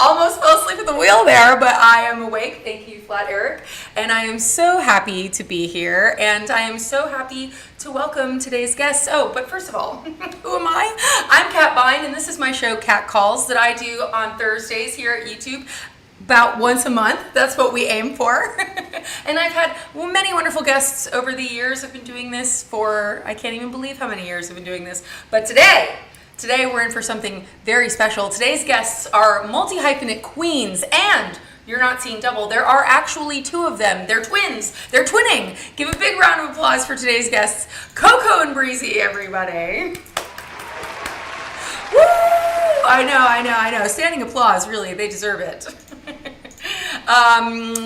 Almost fell asleep at the wheel there, but I am awake. Thank you, Flat Eric. And I am so happy to be here, and I am so happy to welcome today's guests. Oh, but first of all, who am I? I'm Kat Bine, and this is my show, Cat Calls, that I do on Thursdays here at YouTube. About once a month. That's what we aim for. And I've had many wonderful guests over the years. I've been doing this for, I can't even believe how many years I've been doing this. But today we're in for something very special. Today's guests are multi-hyphenate queens, and you're not seeing double. There are actually two of them. They're twins. They're twinning. Give a big round of applause for today's guests, Coco and Breezy, everybody. Woo! I know. Standing applause, really, they deserve it.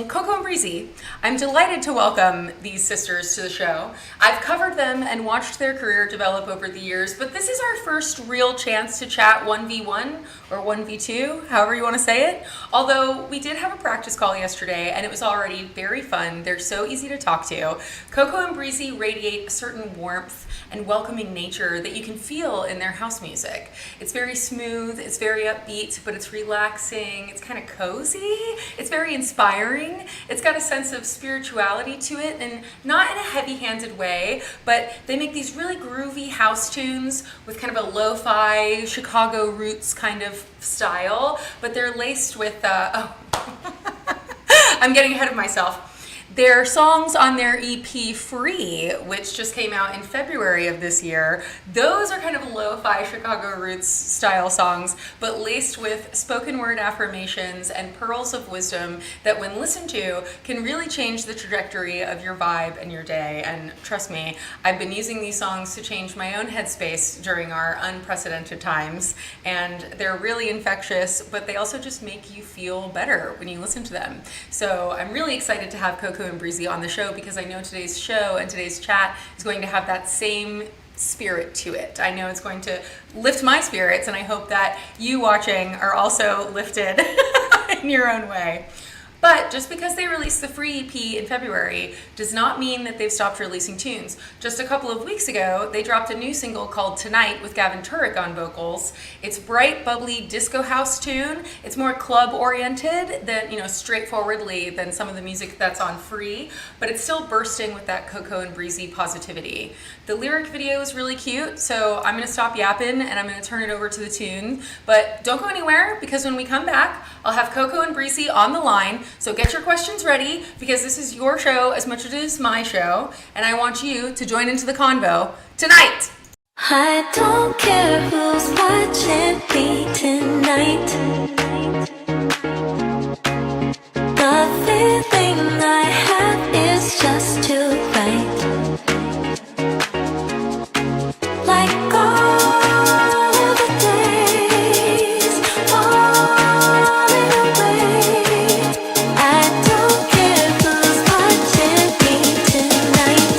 Coco and Breezy, I'm delighted to welcome these sisters to the show. I've covered them and watched their career develop over the years, but this is our first real chance to chat 1v1 or 1v2, however you want to say it. Although we did have a practice call yesterday and it was already very fun. They're so easy to talk to. Coco and Breezy radiate a certain warmth and welcoming nature that you can feel in their house music. It's very smooth, it's very upbeat, but it's relaxing, it's kind of cozy, it's very inspiring, it's got a sense of spirituality to it, and not in a heavy-handed way, but they make these really groovy house tunes with kind of a lo-fi Chicago roots kind of style, but they're laced with, I'm getting ahead of myself. Their songs on their EP Free, which just came out in February of this year, those are kind of lo-fi Chicago roots style songs, but laced with spoken word affirmations and pearls of wisdom that when listened to can really change the trajectory of your vibe and your day. And trust me, I've been using these songs to change my own headspace during our unprecedented times, and they're really infectious, but they also just make you feel better when you listen to them. So I'm really excited to have Coco and Breezy on the show because I know today's show and today's chat is going to have that same spirit to it. I know it's going to lift my spirits, and I hope that you watching are also lifted in your own way. But just because they released the Free EP in February does not mean that they've stopped releasing tunes. Just a couple of weeks ago, they dropped a new single called Tonight with Gavin Turek on vocals. It's bright, bubbly disco house tune. It's more club oriented than, straightforwardly than some of the music that's on Free, but it's still bursting with that Coco and Breezy positivity. The lyric video is really cute, so I'm gonna stop yapping and I'm gonna turn it over to the tune. But don't go anywhere, because when we come back, I'll have Coco and Breezy on the line. So get your questions ready, because this is your show as much as it is my show, and I want you to join into the convo tonight. I don't care who's watching me tonight. The feeling I have is just too right. Like all of the days falling away. I don't care who's watching me tonight.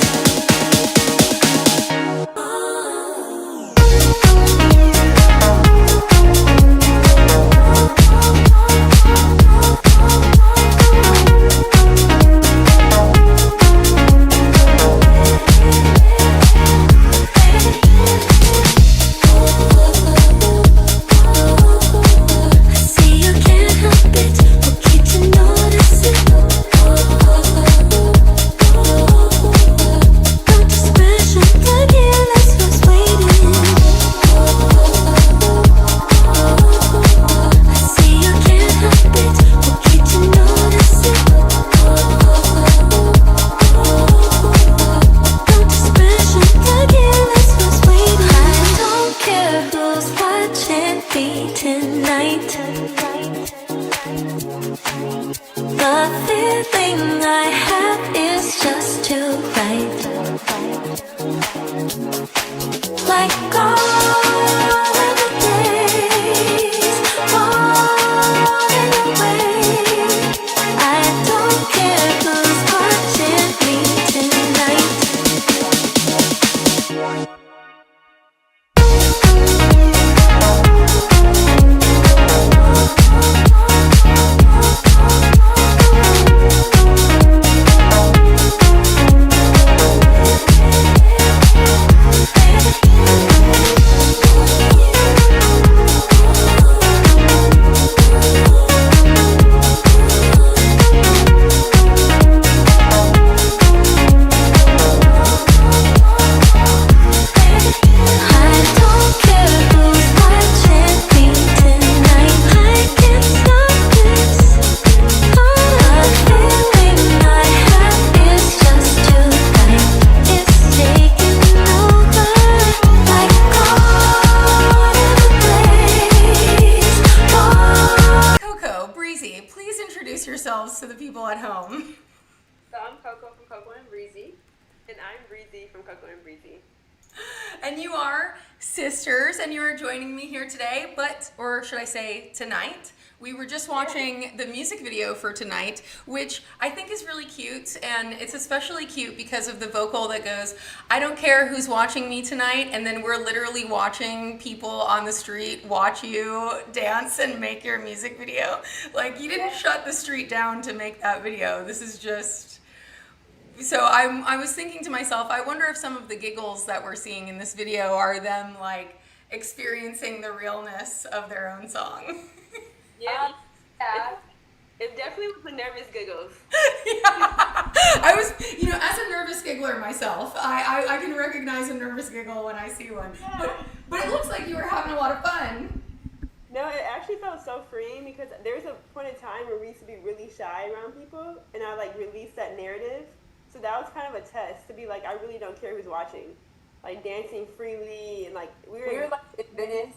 yourselves to the people at home. So I'm Coco from Coco and Breezy, and I'm Breezy from Coco and Breezy. And you are sisters, and you are joining me here today, or should I say tonight? We were just watching the music video for tonight, which I think is really cute, and it's especially cute because of the vocal that goes, I don't care who's watching me tonight, and then we're literally watching people on the street watch you dance and make your music video. Like, you didn't shut the street down to make that video. This is just... So I was thinking to myself, I wonder if some of the giggles that we're seeing in this video are them, like, experiencing the realness of their own song. Yeah. It definitely was the nervous giggles. Yeah. I was, as a nervous giggler myself, I can recognize a nervous giggle when I see one. But it looks like you were having a lot of fun. No, it actually felt so freeing because there was a point in time where we used to be really shy around people, and I, like, released that narrative. So that was kind of a test to be like, I really don't care who's watching. Like, dancing freely, and, like, we were like, in Venice,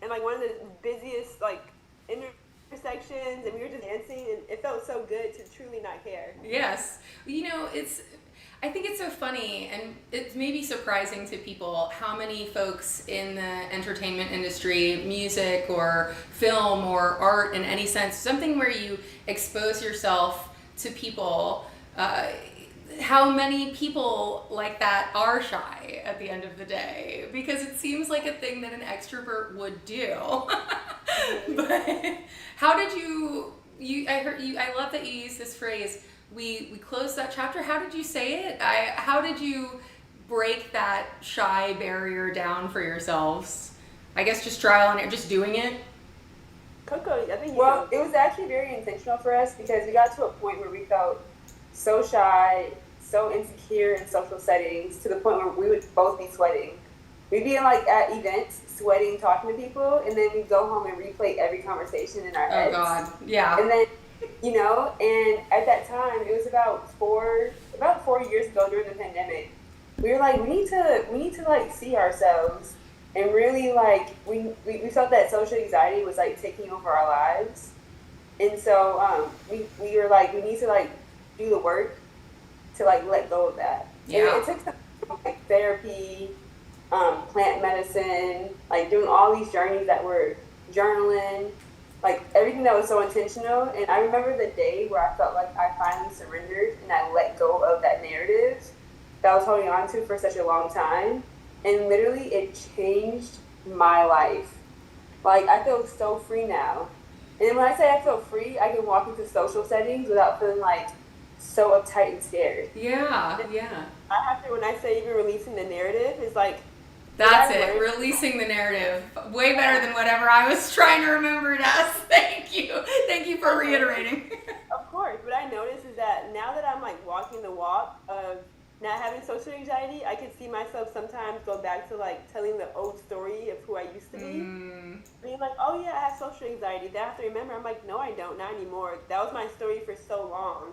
and, like, one of the busiest, like, intersections, and we were just dancing, and it felt so good to truly not care. Yes. I think it's so funny, and it's maybe surprising to people how many folks in the entertainment industry, music or film or art in any sense, something where you expose yourself to people, how many people like that are shy at the end of the day, because it seems like a thing that an extrovert would do. But how did I love that you use this phrase, we closed that chapter. How did you say it? How did you break that shy barrier down for yourselves? I guess just trial and error, just doing it. Coco, I think it was actually very intentional for us because we got to a point where we felt so shy, so insecure in social settings, to the point where we would both be sweating. We'd be at events, sweating, talking to people, and then we'd go home and replay every conversation in our heads. Oh God, yeah. And then, and at that time, it was about 4 years ago during the pandemic. We were like, we need to like see ourselves, and really we felt that social anxiety was like taking over our lives, and so we were like, we need to like do the work to like let go of that. Yeah. And it took some like therapy, plant medicine, like doing all these journeys that were journaling, like everything that was so intentional. And I remember the day where I felt like I finally surrendered and I let go of that narrative that I was holding on to for such a long time. And literally it changed my life. Like, I feel so free now. And then when I say I feel free, I can walk into social settings without feeling like so uptight and scared. Yeah. I have to, when I say even releasing the narrative, it's like, that's it, releasing the narrative. Way better than whatever I was trying to remember it as. Thank you for reiterating. Of course, what I noticed is that now that I'm like walking the walk of not having social anxiety, I can see myself sometimes go back to like telling the old story of who I used to be. Being like, oh yeah, I have social anxiety. Then I have to remember, I'm like, no I don't, not anymore. That was my story for so long.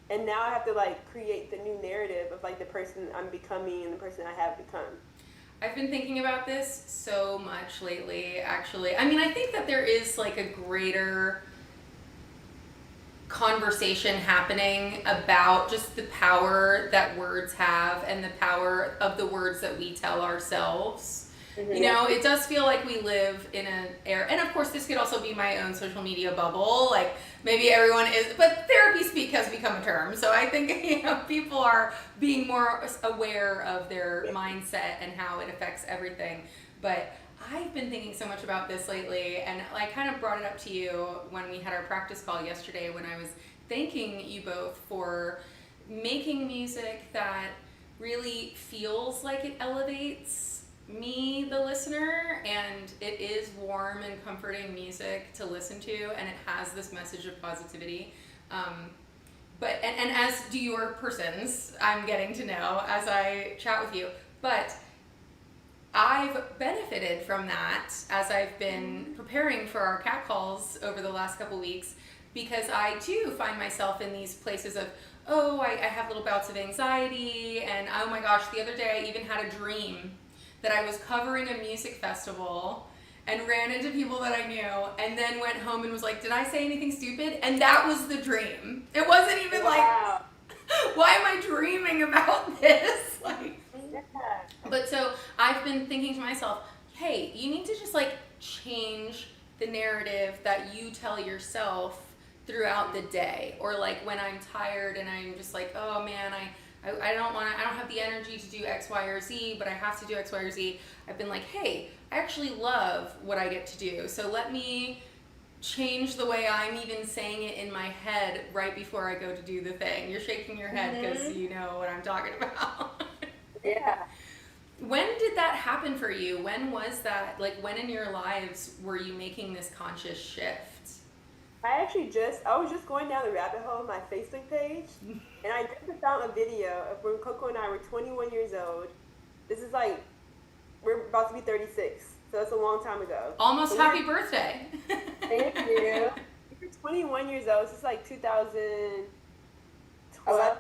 And now I have to like create the new narrative of like the person I'm becoming and the person I have become. I've been thinking about this so much lately, actually. I mean, I think that there is like a greater conversation happening about just the power that words have and the power of the words that we tell ourselves. Mm-hmm. It does feel like we live in an era, and of course this could also be my own social media bubble, like maybe everyone is, but therapy speak has become a term, so I think people are being more aware of their mindset and how it affects everything. But I've been thinking so much about this lately, and I kind of brought it up to you when we had our practice call yesterday, when I was thanking you both for making music that really feels like it elevates me, the listener, and it is warm and comforting music to listen to, and it has this message of positivity. But as do your persons, I'm getting to know as I chat with you. But I've benefited from that as I've been preparing for our cat calls over the last couple weeks, because I too find myself in these places of, I have little bouts of anxiety, and oh my gosh, the other day I even had a dream that I was covering a music festival, and ran into people that I knew, and then went home and was like, did I say anything stupid? And that was the dream. It wasn't even like, why am I dreaming about this? Like, but so I've been thinking to myself, hey, you need to just like change the narrative that you tell yourself throughout the day, or like when I'm tired and I'm just like, oh man, I don't have the energy to do X, Y, or Z, but I have to do X, Y, or Z. I've been like, hey, I actually love what I get to do, so let me change the way I'm even saying it in my head right before I go to do the thing. You're shaking your head because you know what I'm talking about. Yeah. When did that happen for you? When was that? Like, when in your lives were you making this conscious shift? I was just going down the rabbit hole of my Facebook page, and I just found a video of when Coco and I were 21 years old. This is like, we're about to be 36, so that's a long time ago. Almost happy birthday. Thank you. We were 21 years old, so it's like 2012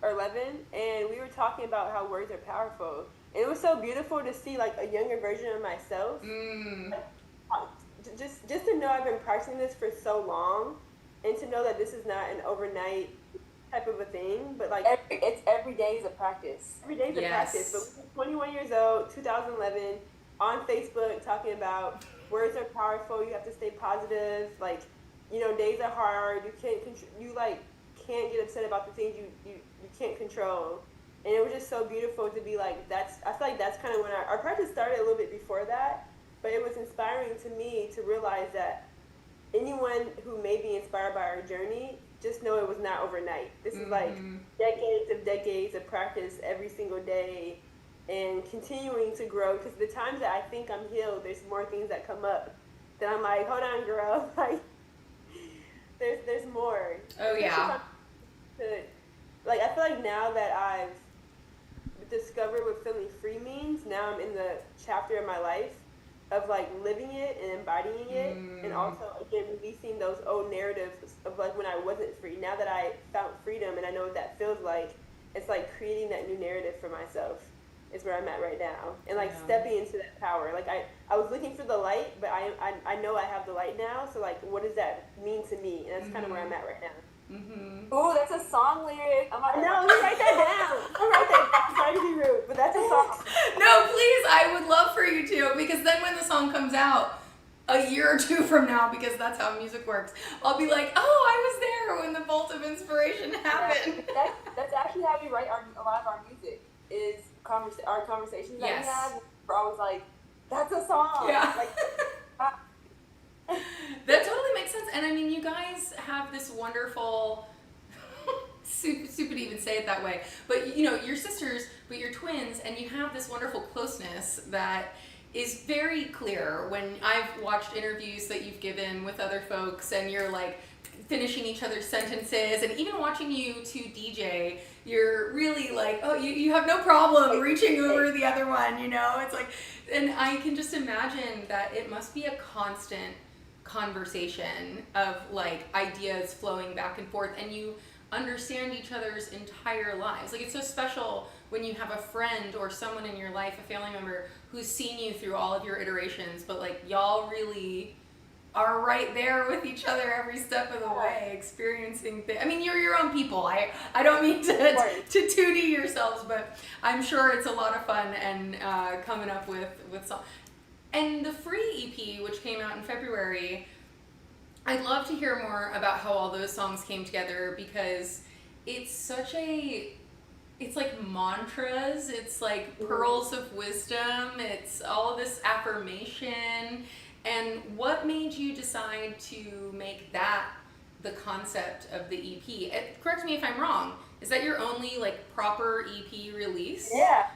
or 11, and we were talking about how words are powerful. And it was so beautiful to see like a younger version of myself. Just to know I've been practicing this for so long, and to know that this is not an overnight type of a thing, but like it's every day is a practice. Every day is a practice. But we were 21 years old, 2011, on Facebook talking about words are powerful. You have to stay positive. Like, you know, days are hard. You can't can't get upset about the things you can't control. And it was just so beautiful to be like, I feel like that's kind of when our practice started a little bit before that. But it was inspiring to me to realize that anyone who may be inspired by our journey, just know it was not overnight. This is like decades of practice every single day, and continuing to grow. Because the times that I think I'm healed, there's more things that come up that I'm like, hold on, girl. Like, there's more. Oh yeah. Like, I feel like now that I've discovered what feeling free means, now I'm in the chapter of my life of like living it and embodying it, and also again releasing those old narratives of like when I wasn't free. Now that I found freedom and I know what that feels like, it's like creating that new narrative for myself is where I'm at right now, and like stepping into that power. Like I was looking for the light, but I know I have the light now. So like, what does that mean to me? And that's kind of where I'm at right now. Ooh, that's a song lyric. No, let me write that down. I'll write that down. Sorry to be rude, but that's a song. No, please, I would love for you to, because then when the song comes out a year or two from now, because that's how music works, I'll be like, oh, I was there when the bolt of inspiration happened. That's actually how we write a lot of our music, is our conversations that we have. We're always like, that's a song. Yeah. Like, that totally makes sense. And I mean, you guys have this wonderful, stupid to even say it that way, but you know, you're sisters, but you're twins, and you have this wonderful closeness that is very clear when I've watched interviews that you've given with other folks, and you're like finishing each other's sentences, and even watching you two DJ, you're really like, oh, you have no problem reaching over the other one, you know? It's like, and I can just imagine that it must be a constant conversation of like ideas flowing back and forth, and you understand each other's entire lives. Like, it's so special when you have a friend or someone in your life, a family member, who's seen you through all of your iterations, but like y'all really are right there with each other every step of the way, experiencing things. I mean, you're your own people. I don't mean to tootie yourselves, but I'm sure it's a lot of fun, and coming up with some. And the free EP, which came out in February, I'd love to hear more about how all those songs came together, because it's like mantras, it's like pearls of wisdom, it's all of this affirmation. And what made you decide to make that the concept of the EP? Correct me if I'm wrong. Is that your only like proper EP release? Yeah,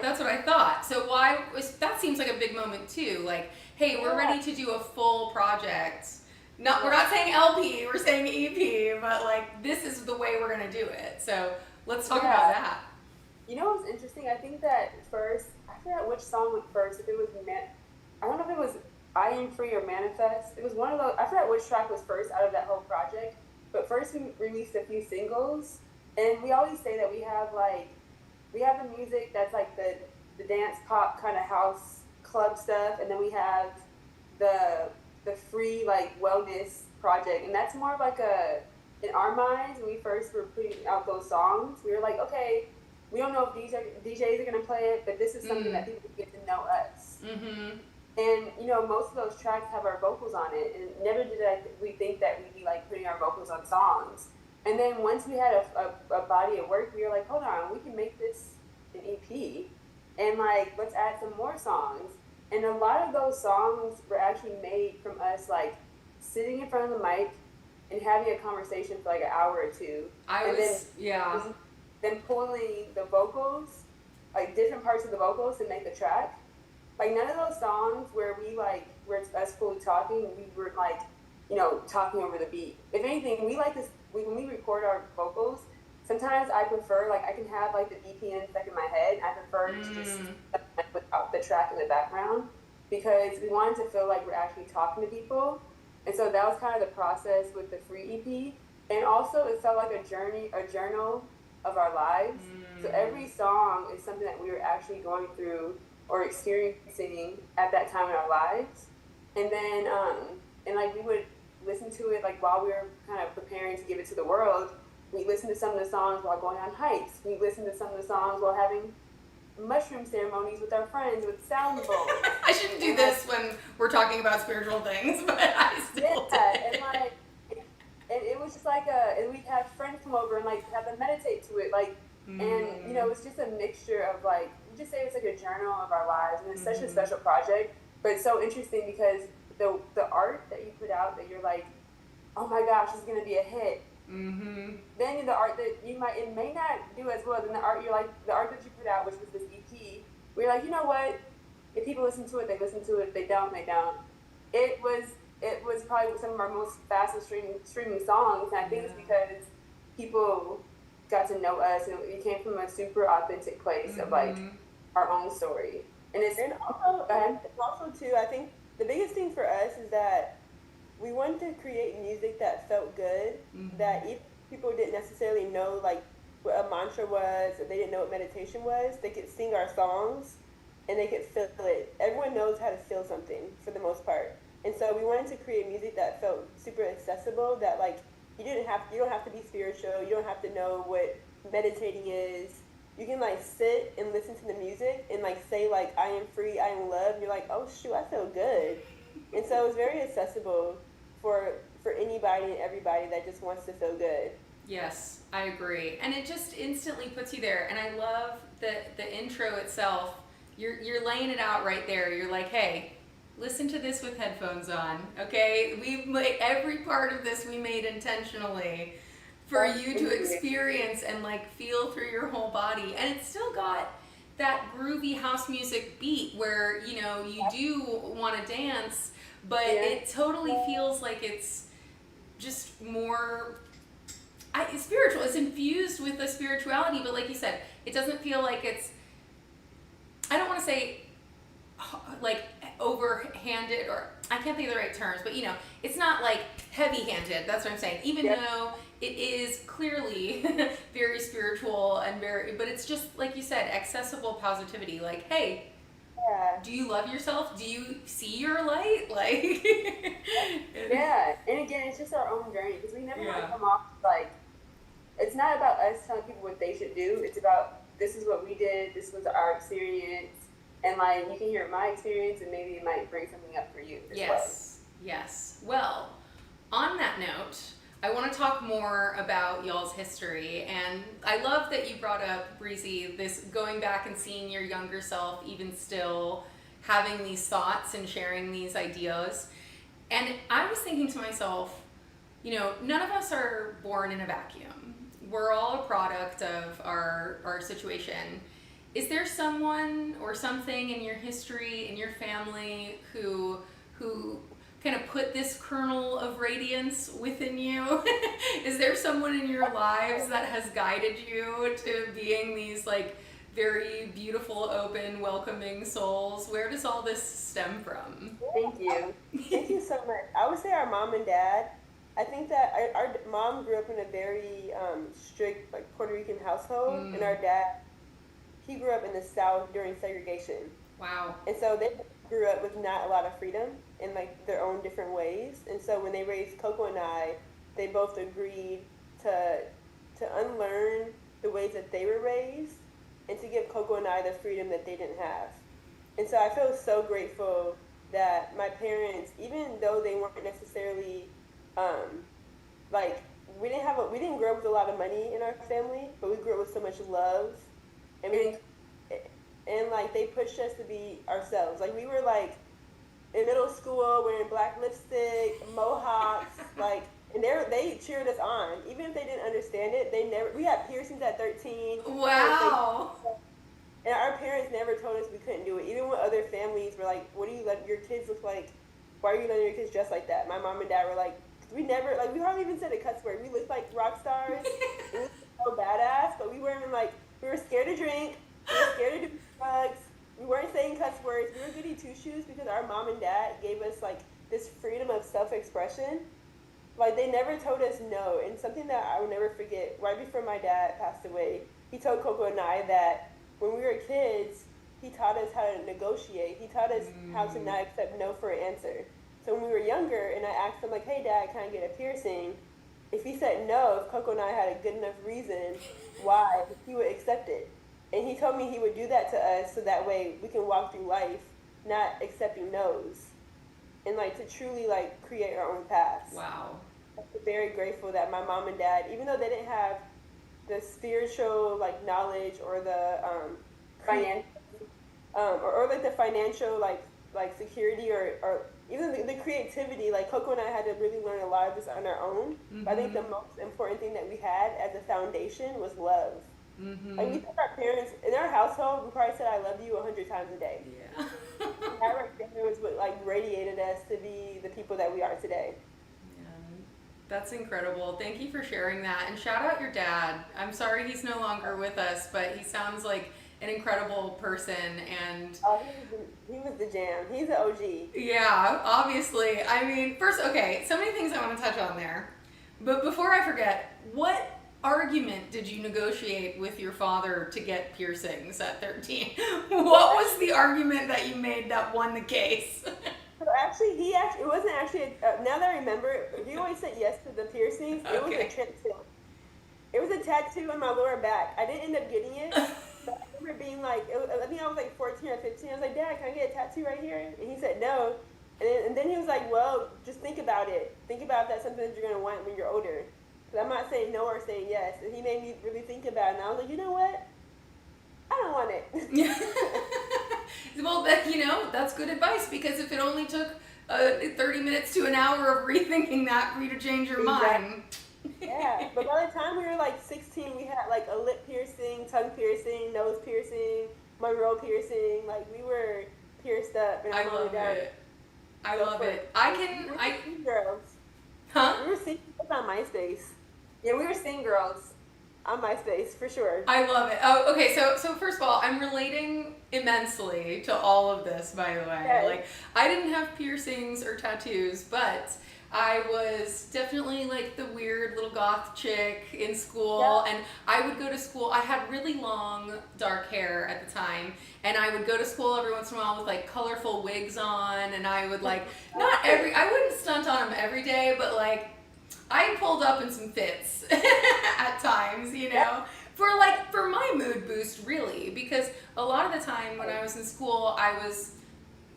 that's what I thought. So that seems like a big moment too. Like, hey, we're ready to do a full project. We're not saying LP, we're saying EP, but like, this is the way we're gonna do it. So let's talk about that. You know what's interesting? I think that first, I forgot which song went first. If it was I don't know if it was I Am Free or Manifest. It was one of those. I forgot which track was first out of that whole project. But first we released a few singles, and we always say that we have the music that's like the dance pop kind of house club stuff, and then we have the free like wellness project, and that's more of like a in our minds when we first were putting out those songs, we were like, okay, we don't know if DJs are gonna play it, but this is something that people get to know us. Mm-hmm. And you know, most of those tracks have our vocals on it, and never did we think that we'd be like putting our vocals on songs. And then once we had a body of work, we were like, hold on, we can make this an EP, and like let's add some more songs. And a lot of those songs were actually made from us like sitting in front of the mic and having a conversation for like an hour or two, then pulling the vocals, like different parts of the vocals to make the track. Like none of those songs where it's us fully talking, we were like, you know, talking over the beat. If anything, we like this when we record our vocals. Sometimes I prefer like I can have like the BPM stuck in my head. I prefer to just without the track in the background because we wanted to feel like we're actually talking to people. And so that was kind of the process with the free EP. And also it felt like a journal of our lives. So every song is something that we were actually going through or experiencing at that time in our lives. And then, and like we would listen to it like while we were kind of preparing to give it to the world. We listened to some of the songs while going on hikes. We listened to some of the songs while having mushroom ceremonies with our friends with sound bowls. I shouldn't do this when we're talking about spiritual things, but I still did. And like, and it was just like and we'd have friends come over and like have them meditate to it, like, and you know, it's just a mixture of like, we just say it's like a journal of our lives, and it's such a special project. But it's so interesting because the art that you put out that you're like, oh my gosh, this is gonna be a hit. Then the art that it may not do as well than the art the art that you put out, which was this EP. We're like, you know what? If people listen to it, they listen to it. If they don't, they don't. It was probably some of our most fastest streaming songs, and I think it's because people got to know us, and it came from a super authentic place of like our own story. And also too, I think the biggest thing for us is that we wanted to create music that felt good, that if people didn't necessarily know like what a mantra was, or they didn't know what meditation was, they could sing our songs and they could feel it. Everyone knows how to feel something for the most part. And so we wanted to create music that felt super accessible, that like you don't have to be spiritual, you don't have to know what meditating is. You can like sit and listen to the music and like say like I am free, I am loved, and you're like, oh shoot, I feel good. And so it was very accessible for anybody and everybody that just wants to feel good. Yes, I agree. And it just instantly puts you there. And I love the intro itself. You're laying it out right there. You're like, hey, listen to this with headphones on, okay? We've made every part of this we made intentionally for you to experience and like feel through your whole body. And it's still got that groovy house music beat where, you know, you do want to dance, but it totally feels like it's just more it's spiritual. It's infused with the spirituality, but like you said, it doesn't feel like it's, I don't want to say like overhanded, or I can't think of the right terms, but you know, it's not like heavy-handed. That's what I'm saying. Even though it is clearly very spiritual and but it's just like you said, accessible positivity. Like, hey, do you love yourself? Do you see your light? Like, and again, it's just our own journey because we never want to come off like it's not about us telling people what they should do. It's about this is what we did. This was our experience. And like you can hear my experience, and maybe it might bring something up for you as well. Yes. Well, on that note, I want to talk more about y'all's history, and I love that you brought up, Breezy, this going back and seeing your younger self, even still having these thoughts and sharing these ideas. And I was thinking to myself, you know, none of us are born in a vacuum. We're all a product of our situation. Is there someone or something in your history, in your family, who kind of put this kernel of radiance within you? Is there someone in your lives that has guided you to being these like very beautiful, open, welcoming souls? Where does all this stem from? Thank you. Thank you so much. I would say our mom and dad. I think that our mom grew up in a very strict like Puerto Rican household, and our dad, he grew up in the South during segregation. Wow. And so they grew up with not a lot of freedom. in like their own different ways. And so when they raised Coco and I, they both agreed to unlearn the ways that they were raised and to give Coco and I the freedom that they didn't have. And so I feel so grateful that my parents, even though they weren't necessarily like we didn't grow up with a lot of money in our family, but we grew up with so much love, and like they pushed us to be ourselves. Like we were like in middle school wearing black lipstick, mohawks, like, and they cheered us on, even if they didn't understand it. We had piercings at 13. Wow. And our parents never told us we couldn't do it. Even when other families were like, "What do you let your kids look like? Why are you letting your kids dress like that?" My mom and dad were like, we hardly even said a cuss word. We looked like rock stars. We looked so badass, but we weren't even like, we were scared to drink. We were scared to do drugs. We weren't saying cuss words. We were goody two shoes because our mom and dad gave us like this freedom of self-expression. Like they never told us no. And something that I will never forget, right before my dad passed away, he told Coco and I that when we were kids, he taught us how to negotiate. He taught us how to not accept no for an answer. So when we were younger, and I asked him, like, "Hey, Dad, can I get a piercing?" If he said no, if Coco and I had a good enough reason why, he would accept it. And he told me he would do that to us so that way we can walk through life not accepting no's. And, like, to truly, like, create our own paths. Wow. I'm very grateful that my mom and dad, even though they didn't have the spiritual, like, knowledge or the Financial. or like the financial, like security or even the creativity, like Coco and I had to really learn a lot of this on our own. Mm-hmm. But I think the most important thing that we had as a foundation was love. Mm-hmm. Like we told our parents, in our household, we probably said "I love you" 100 times a day. Yeah. That right there was what like radiated us to be the people that we are today. Yeah. That's incredible. Thank you for sharing that. And shout out your dad. I'm sorry he's no longer with us, but he sounds like an incredible person. And He was the jam. He's an OG. yeah, obviously. I mean, first, okay, so many things I want to touch on there. But before I forget, what argument did you negotiate with your father to get piercings at 13? What was the argument that you made that won the case? So it wasn't actually, now that I remember, he always said yes to the piercings. It was a tattoo. It was a tattoo on my lower back. I didn't end up getting it. But I remember being like, I think I was like 14 or 15. I was like, "Dad, can I get a tattoo right here?" And he said no. And then he was like, "Well, just think about it. Think about if that's something that you're going to want when you're older." Because I'm not saying no or saying yes. And he made me really think about it. And I was like, you know what? I don't want it. Well, that's good advice, because if it only took 30 minutes to an hour of rethinking that for you to change your mind. Yeah, but by the time we were like 16, we had like a lip piercing, tongue piercing, nose piercing, Monroe piercing. Like we were pierced up. And I love it. I love it. I girls. Huh? We were seeing girls on MySpace. Yeah, we were seeing girls. On MySpace, for sure. I love it. Oh, okay. So first of all, I'm relating immensely to all of this, by the way. Okay. Like, I didn't have piercings or tattoos, but I was definitely like the weird little goth chick in school. Yeah. And I would go to school. I had really long, dark hair at the time. And I would go to school every once in a while with like colorful wigs on. And I would like, I wouldn't stunt on them every day, but like, I pulled up in some fits at times, for my mood boost, really, because a lot of the time when I was in school, I was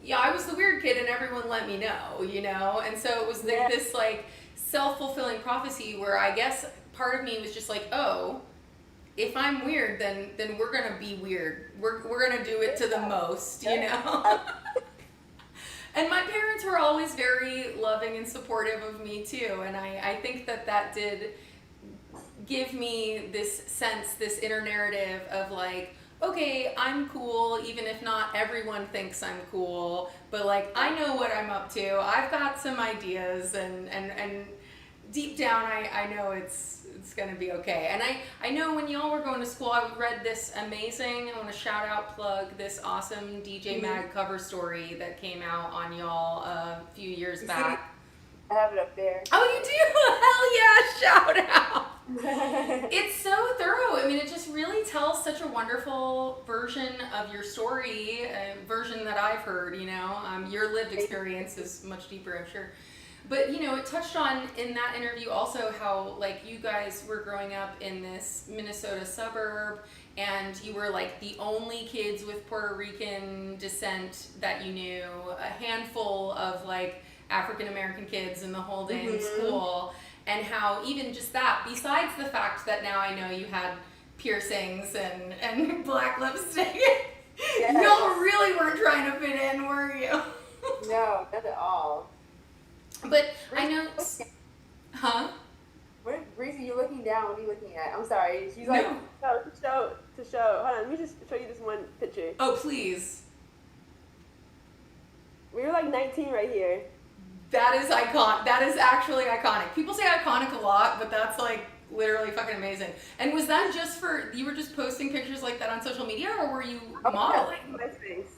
the weird kid and everyone let me know, and so it was this like self-fulfilling prophecy where I guess part of me was just like, oh, if I'm weird, then we're gonna be weird. We're gonna do it to the most, And my parents were always very loving and supportive of me too, and I think that did give me this sense, this inner narrative of like, okay, I'm cool, even if not everyone thinks I'm cool, but like I know what I'm up to. I've got some ideas, and deep down I know it's gonna be okay. And I know when y'all were going to school, I read this amazing, I want to shout out, plug this awesome DJ Mag cover story that came out on y'all a few years back. I have it up there. Oh, you do? Hell yeah, shout out. It's so thorough. I mean, it just really tells such a wonderful version of your story, a version that I've heard, your lived experience is much deeper, I'm sure. But, it touched on in that interview also how, like, you guys were growing up in this Minnesota suburb and you were, like, the only kids with Puerto Rican descent that you knew, a handful of, like, African American kids in the whole day in school, and how even just that, besides the fact that now I know you had piercings and black lipstick, y'all really weren't trying to fit in, were you? No, not at all. But I know, huh? Breezy, you're looking down. What are you looking at? I'm sorry. She's like, no, to show. Hold on, let me just show you this one picture. Oh, please. We were like 19 right here. That is iconic. That is actually iconic. People say iconic a lot, but that's like literally fucking amazing. And was that just you were just posting pictures like that on social media, or were you modeling? MySpace.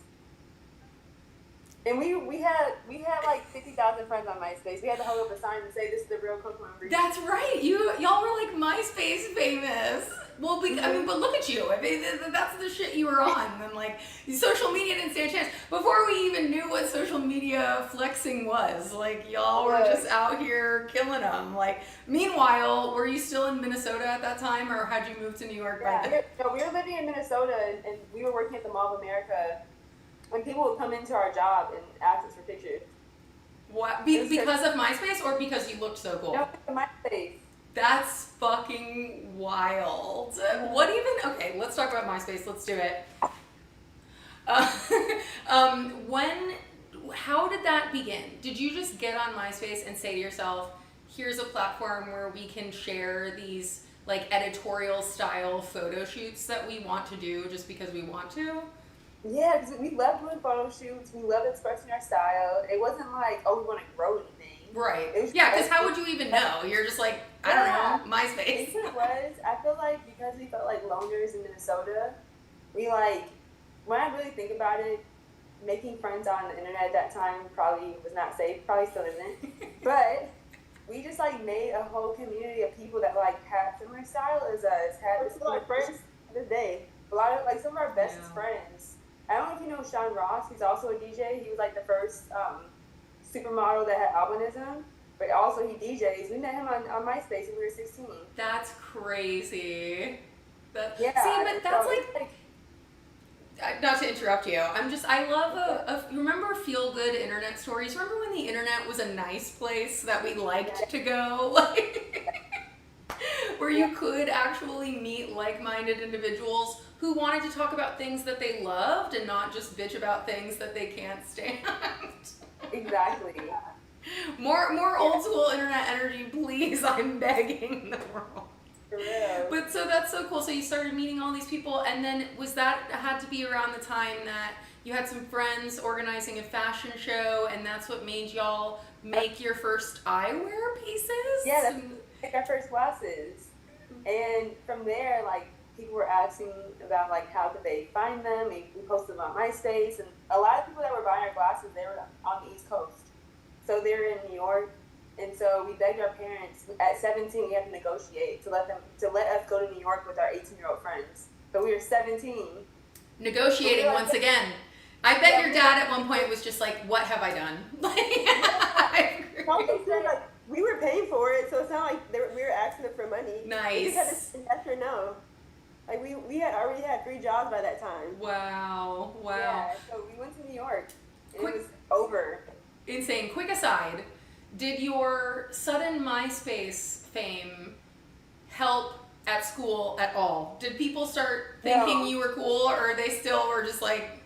And we had like 50,000 friends on MySpace. We had to hold up a sign and say, "This is the real Coco Breezy." That's right. Y'all were like MySpace famous. Well, I mean, but look at you. I mean, that's the shit you were on. And like, social media didn't stand a chance. Before we even knew what social media flexing was, like, y'all were just out here killing them. Like, meanwhile, were you still in Minnesota at that time, or had you moved to New York by then? No, we were living in Minnesota, and we were working at the Mall of America. And people would come into our job and ask us for pictures. What? Because of MySpace, or because you looked so cool? No, MySpace. That's fucking wild. What even? Okay, let's talk about MySpace. Let's do it. How did that begin? Did you just get on MySpace and say to yourself, "Here's a platform where we can share these like editorial style photo shoots that we want to do just because we want to"? Yeah, because we loved doing photo shoots. We loved expressing our style. It wasn't like, oh, we want to grow anything. Right. Yeah, because how would you even know? You're just like, I don't know, MySpace. It was. I feel like because we felt like loners in Minnesota, we like, when I really think about it, making friends on the internet at that time probably was not safe. Probably still isn't. But we just like made a whole community of people that like had similar style as us. Had some of our friends to this day. A lot of like some of our best friends. I don't know if you know Sean Ross. He's also a DJ. He was like the first supermodel that had albinism, but also he DJs. We met him on MySpace when we were 16. That's crazy. Yeah. See, but that's like not to interrupt you. I love you remember feel good internet stories? Remember when the internet was a nice place that we liked to go? Like, where you could actually meet like-minded individuals who wanted to talk about things that they loved and not just bitch about things that they can't stand. Exactly. More old school internet energy, please. I'm begging the world. For real. But so that's so cool. So you started meeting all these people, and then had to be around the time that you had some friends organizing a fashion show, and that's what made y'all make your first eyewear pieces? Yeah, that's like our first glasses. And from there, like, people were asking about like how could they find them, and we posted them on MySpace, and a lot of people that were buying our glasses, they were on the East Coast, so they were in New York, and so we begged our parents. At 17, we had to negotiate to let us go to New York with our 18-year-old friends. So we were 17. Negotiating once again. I bet your dad at one point was just like, "What have I done?" Like, we were paying for it, so it's not like we were asking them for money. Nice. We just had to say yes or no. Like, we had already had 3 jobs by that time. Wow. Yeah, so we went to New York, and it was over. Insane. Quick aside, did your sudden MySpace fame help at school at all? Did people start thinking you were cool, or they still were just like...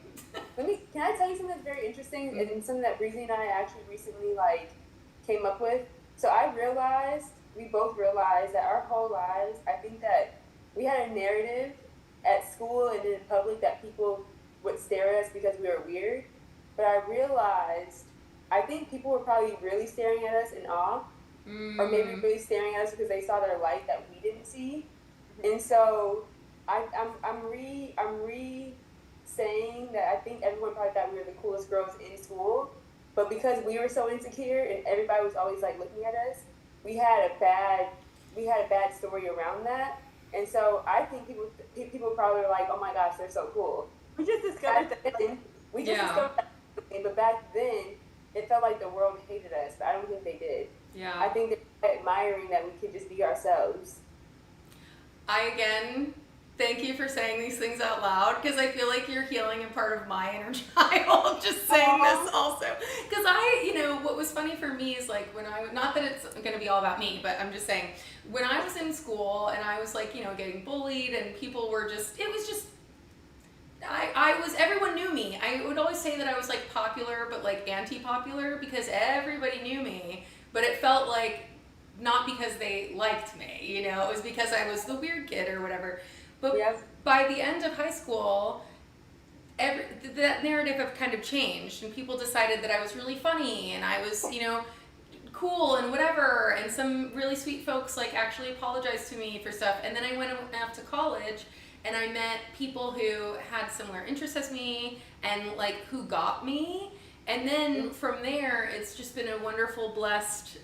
Can I tell you something that's very interesting, and something that Breezy and I actually recently, like, came up with? So we both realized that our whole lives, I think that we had a narrative at school and in public that people would stare at us because we were weird. But I think people were probably really staring at us in awe, or maybe really staring at us because they saw their light that we didn't see. And so I'm saying that I think everyone probably thought we were the coolest girls in school, but because we were so insecure and everybody was always like looking at us, we had a bad story around that. And so I think people probably were like, oh my gosh, they're so cool. We just discovered Back that. then, we just Yeah. discovered that, but back then it felt like the world hated us, but I don't think they did. Yeah. I think they're admiring that we could just be ourselves. I again thank you for saying these things out loud because I feel like you're healing a part of my inner child just saying this also. Because what was funny for me is like when not that it's going to be all about me, but I'm just saying when I was in school and I was like, getting bullied and people were everyone knew me. I would always say that I was like popular, but like anti-popular because everybody knew me, but it felt like not because they liked me, it was because I was the weird kid or whatever. But by the end of high school, that narrative have kind of changed, and people decided that I was really funny and I was, cool and whatever. And some really sweet folks like actually apologized to me for stuff. And then I went off to college, and I met people who had similar interests as me and like who got me. And then from there, it's just been a wonderful, blessed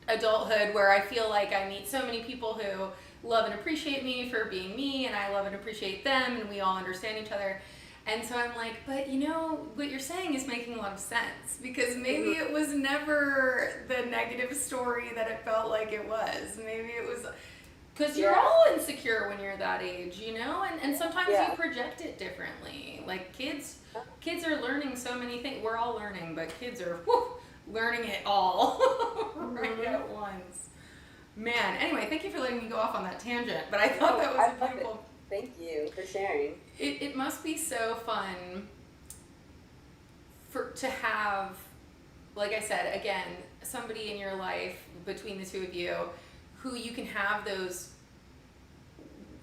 adulthood where I feel like I meet so many people who love and appreciate me for being me, and I love and appreciate them, and we all understand each other. And so I'm like, but what you're saying is making a lot of sense, because maybe it was never the negative story that it felt like it was. Maybe it was because you're all insecure when you're that age, and sometimes you project it differently. Like kids are learning so many things. We're all learning, but kids are learning it all right at once. Man, anyway, thank you for letting me go off on that tangent, but I thought that was a beautiful... Thank you for sharing. It must be so fun to have, like I said, again, somebody in your life between the two of you who you can have those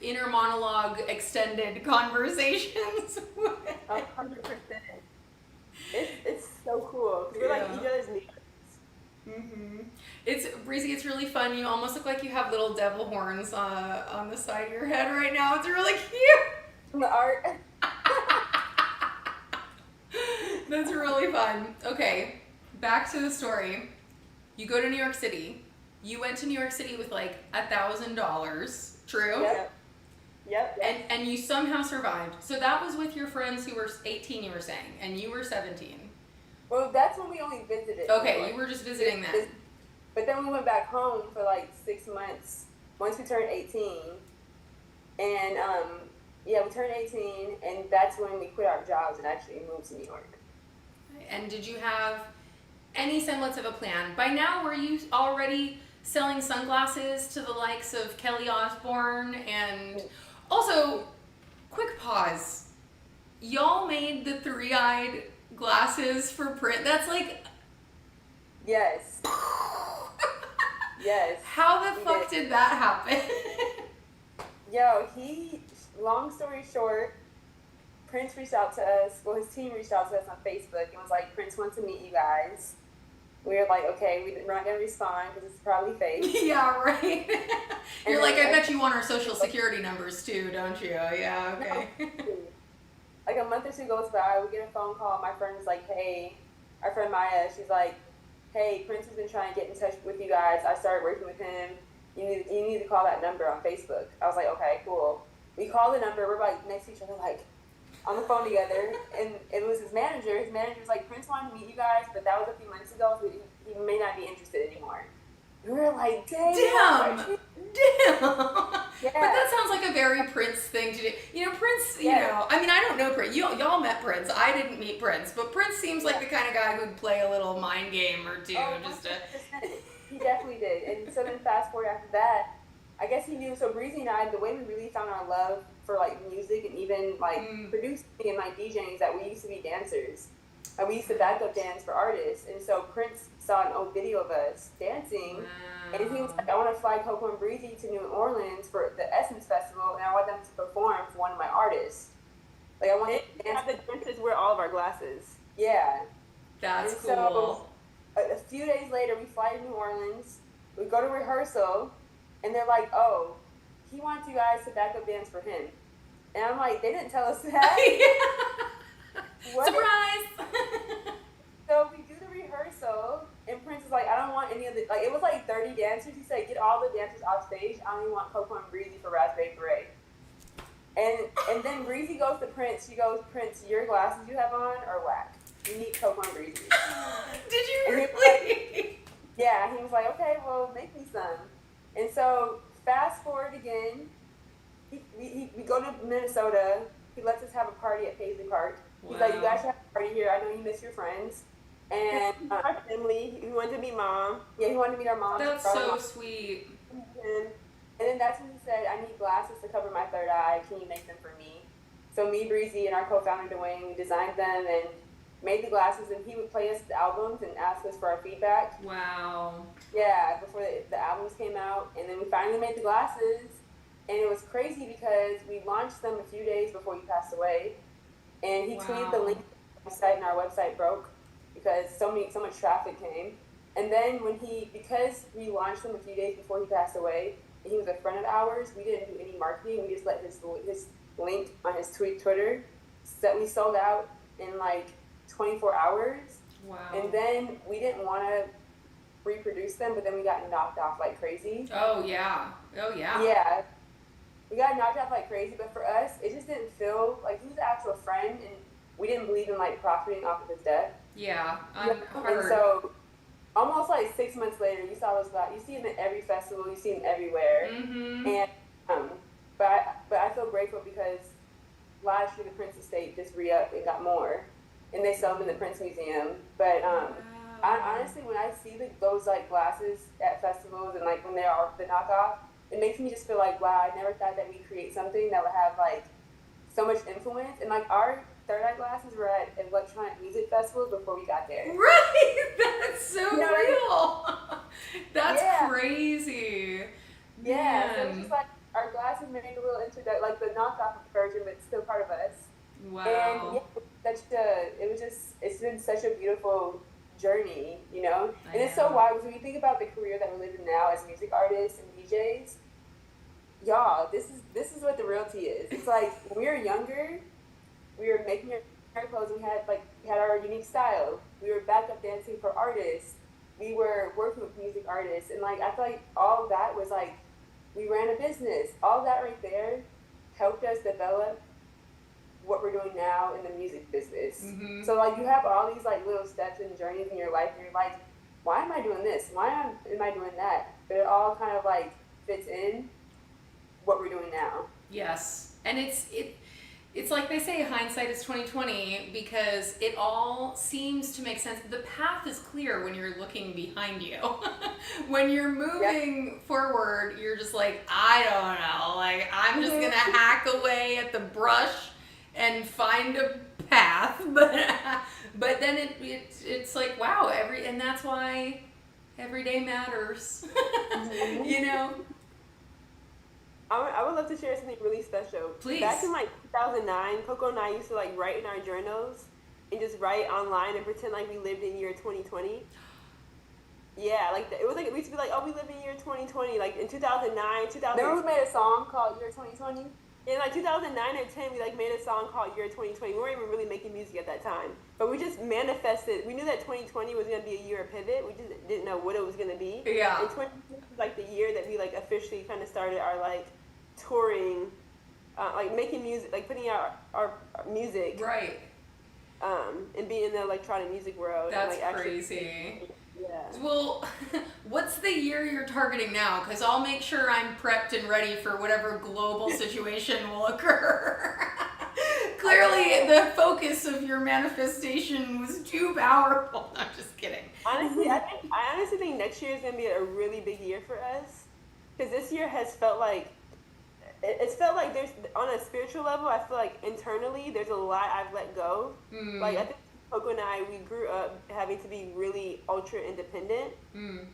inner monologue extended conversations with. 100%. It's so cool. We're like each other's neighbors. It's Breezy. It's really fun. You almost look like you have little devil horns on the side of your head right now. It's really cute. The art. That's really fun. Okay, back to the story. You go to New York City. You went to New York City with like $1,000. True. Yep. And you somehow survived. So that was with your friends who were 18. You were saying, and you were 17. Well, that's when we only visited. Okay, you were just visiting that. But then we went back home for like 6 months once we turned 18. And we turned 18, and that's when we quit our jobs and actually moved to New York. And did you have any semblance of a plan? By now, were you already selling sunglasses to the likes of Kelly Osbourne? And also, quick pause. Y'all made the three-eyed glasses for print. That's like... Yes. Yes. How the fuck did that happen? Long story short, Prince reached out to us. Well, his team reached out to us on Facebook and was like, Prince wants to meet you guys. We were like, okay, we're not going to respond because it's probably fake. Yeah, right. You're like, I bet you want our social security numbers too, don't you? Yeah, okay. Like a month or two goes by, we get a phone call. My friend was like, hey, our friend Maya, she's like, hey, Prince has been trying to get in touch with you guys. I started working with him. You need to call that number on Facebook. I was like, okay, cool. We call the number. We're like next to each other, like on the phone together. And it was his manager. His manager was like, Prince wanted to meet you guys, but that was a few months ago, so he may not be interested anymore. We were like, damn. Yeah. But that sounds like a very Prince thing to do. Prince, I mean, I don't know Prince. Y'all met Prince. I didn't meet Prince. But Prince seems like the kind of guy who'd play a little mind game or two. He definitely did. And so then fast forward after that, I guess he knew. So Breezy and I, the way we really found our love for like music and even like producing and like DJing is that we used to be dancers. And we used to backup dance for artists. And so Prince saw an old video of us dancing. And he was like, I want to fly Coco and Breezy to New Orleans for the Essence Festival, and I want them to perform for one of my artists. Like, I want to dance. The dancers wear all of our glasses. Yeah. That's and cool. So, a few days later, we fly to New Orleans. We go to rehearsal, and they're like, oh, he wants you guys to back up dance for him. And I'm like, they didn't tell us that. Surprise! So we do the rehearsal, and Prince was like, I don't want any of the, like, it was like 30 dancers. He said, get all the dancers off stage. I only want Coco and Breezy for Raspberry Beret. And then Breezy goes to Prince. She goes, Prince, your glasses you have on are whack. You need Coco and Breezy. Did you And really? yeah, he was like, okay, well, make me some. And so fast forward again, we go to Minnesota. He lets us have a party at Paisley Park. He's like, you guys should have a party here. I know you miss your friends. And our family, he wanted to meet mom. yeah, he wanted to meet our mom. That's so sweet. And then that's when he said, I need glasses to cover my third eye. Can you make them for me? So me, Breezy, and our co-founder Dwayne, we designed them and made the glasses. And he would play us the albums and ask us for our feedback. Wow. Yeah, before the albums came out. And then we finally made the glasses. And it was crazy because we launched them a few days before he passed away. And he tweeted the link to the website, and our website broke because so much traffic came. And then because we launched them a few days before he passed away, and he was a friend of ours, we didn't do any marketing. We just let his link on his Twitter that we sold out in like 24 hours. Wow. And then we didn't want to reproduce them, but then we got knocked off like crazy. Oh yeah. Yeah. We got knocked off like crazy, but for us, it just didn't feel like he was an actual friend, and we didn't believe in like profiting off of his death. Yeah. And so, almost like 6 months later, you saw those guys. You see them at every festival. You see them everywhere. Mm-hmm. And but I feel grateful because last year the Prince estate just re-upped and got more, and they sell them in the Prince Museum. But I honestly, when I see those like glasses at festivals and like when they are the knockoff, it makes me just feel like, wow, I never thought that we'd create something that would have like so much influence. And like our third eye glasses were at electronic music festivals before we got there. Right. That's so You know what I real. That's Yeah. crazy. Yeah, so Man. it's just like our glasses made a little introduction, like the knockoff version, but still part of us. Wow. And yeah, it's been such a beautiful journey, you know? And it's so wild because when you think about the career that we're living now as music artists and DJs, y'all, this is what the realty is. It's like when we were younger, we were making our clothes, and we had our unique style. We were backup dancing for artists. We were working with music artists, and like I feel like all of that was like we ran a business. All of that right there helped us develop what we're doing now in the music business. Mm-hmm. So like you have all these like little steps and journeys in your life, and you're like, why am I doing this? Why am I doing that? But it all kind of like fits in what we're doing now. Yes. And it's like they say hindsight is 20/20 because it all seems to make sense. The path is clear when you're looking behind you. When you're moving forward, you're just like, I don't know. Like I'm just gonna hack away at the brush and find a path. But then it's like, wow, and that's why every day matters. You know? I would love to share something really special. Please. Back in like 2009, Coco and I used to like write in our journals and just write online and pretend like we lived in year 2020. Yeah, like it was like we used to be like, oh, we live in year 2020. Like in 2009, 2000. Remember we made a song called Year 2020? In like 2009 or 10, we like made a song called Year 2020. We weren't even really making music at that time, but we just manifested. We knew that 2020 was gonna be a year of pivot. We just didn't know what it was gonna be. Yeah. And 2020 was like the year that we like officially kind of started our like touring, like making music, like putting out our music, Right. and being in the electronic music world. That's and, like, crazy. Yeah. Well, what's the year you're targeting now? Because I'll make sure I'm prepped and ready for whatever global situation will occur. Clearly, the focus of your manifestation was too powerful. I'm just kidding. Honestly, I honestly think next year is gonna be a really big year for us, because this year has felt like it's felt like there's on a spiritual level. I feel like internally there's a lot I've let go. Like I think Coco and I, we grew up having to be really ultra independent, and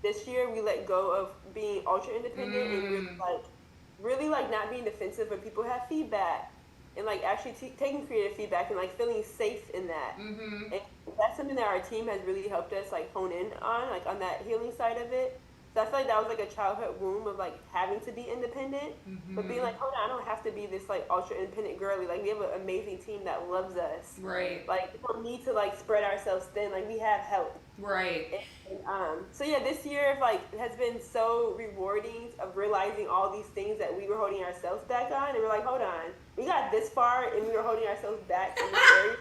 this year we let go of being ultra independent and really like not being defensive when people have feedback, and like actually taking creative feedback and like feeling safe in that. And that's something that our team has really helped us like hone in on, like on that healing side of it. So I feel like that was like a childhood wound of like having to be independent, but being like, hold on, I don't have to be this like ultra independent girly. Like we have an amazing team that loves us. Right. Like we don't need to like spread ourselves thin. Like we have help. Right. And, so yeah, this year like has been so rewarding of realizing all these things that we were holding ourselves back on, and we're like, hold on, we got this far, and we were holding ourselves back in this area.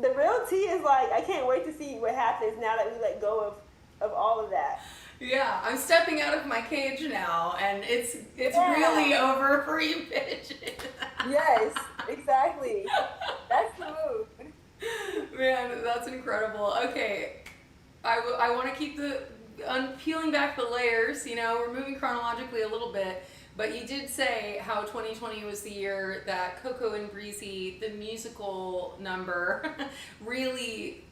The real tea is like, I can't wait to see what happens now that we let go of all of that. Yeah, I'm stepping out of my cage now, and it's Yeah. really over for you bitches. Yes, exactly. That's the move. Man, that's incredible. Okay, I want to keep peeling back the layers. You know, we're moving chronologically a little bit, but you did say how 2020 was the year that Coco and Breezy, the musical number, really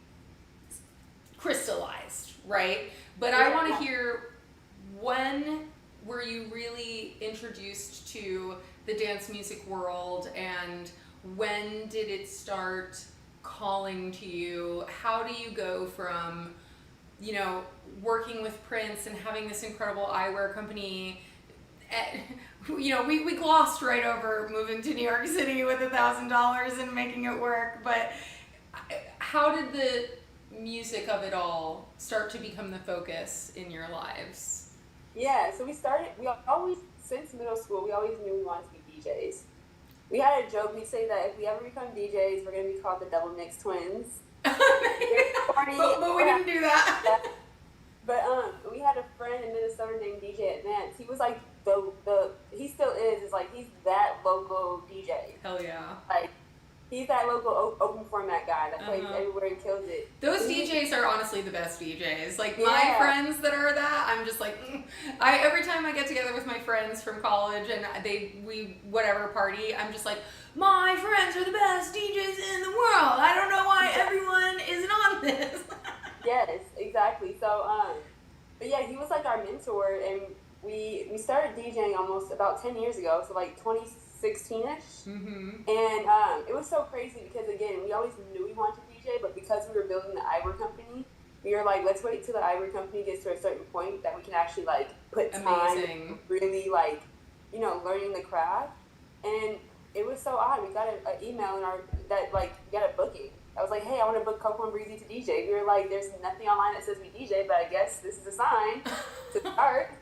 crystallized, right? But I want to hear, when were you really introduced to the dance music world, and when did it start calling to you? How do you go from, you know, working with Prince and having this incredible eyewear company? You know, we glossed right over moving to New York City with $1,000 and making it work, but how did the music of it all start to become the focus in your lives? Yeah, so we always, since middle school, we always knew we wanted to be DJs. We had a joke, we'd say that if we ever become DJs, we're going to be called the Double Mix Twins. but we didn't do that. But we had a friend in Minnesota named DJ Advance. He was like he still is like, he's that local DJ. Hell yeah. Like, he's that local open format guy that plays everywhere and kills it. Those DJs are honestly the best DJs. Like, my Yeah. friends that are that, I'm just like, every time I get together with my friends from college and we whatever party, I'm just like, my friends are the best DJs in the world. I don't know why everyone isn't on this. Yes, exactly. So, but yeah, he was like our mentor, and we started DJing almost about 10 years ago, so like 2016-ish. Mm-hmm. And it was so crazy because, again, we always knew we wanted to DJ, but because we were building the eyewear company, we were like, let's wait till the eyewear company gets to a certain point that we can actually like put time really like, you know, learning the craft. And it was so odd. We got an email that like got a booking. I was like, hey, I want to book Coco and Breezy to DJ. We were like, there's nothing online that says we DJ, but I guess this is a sign to start.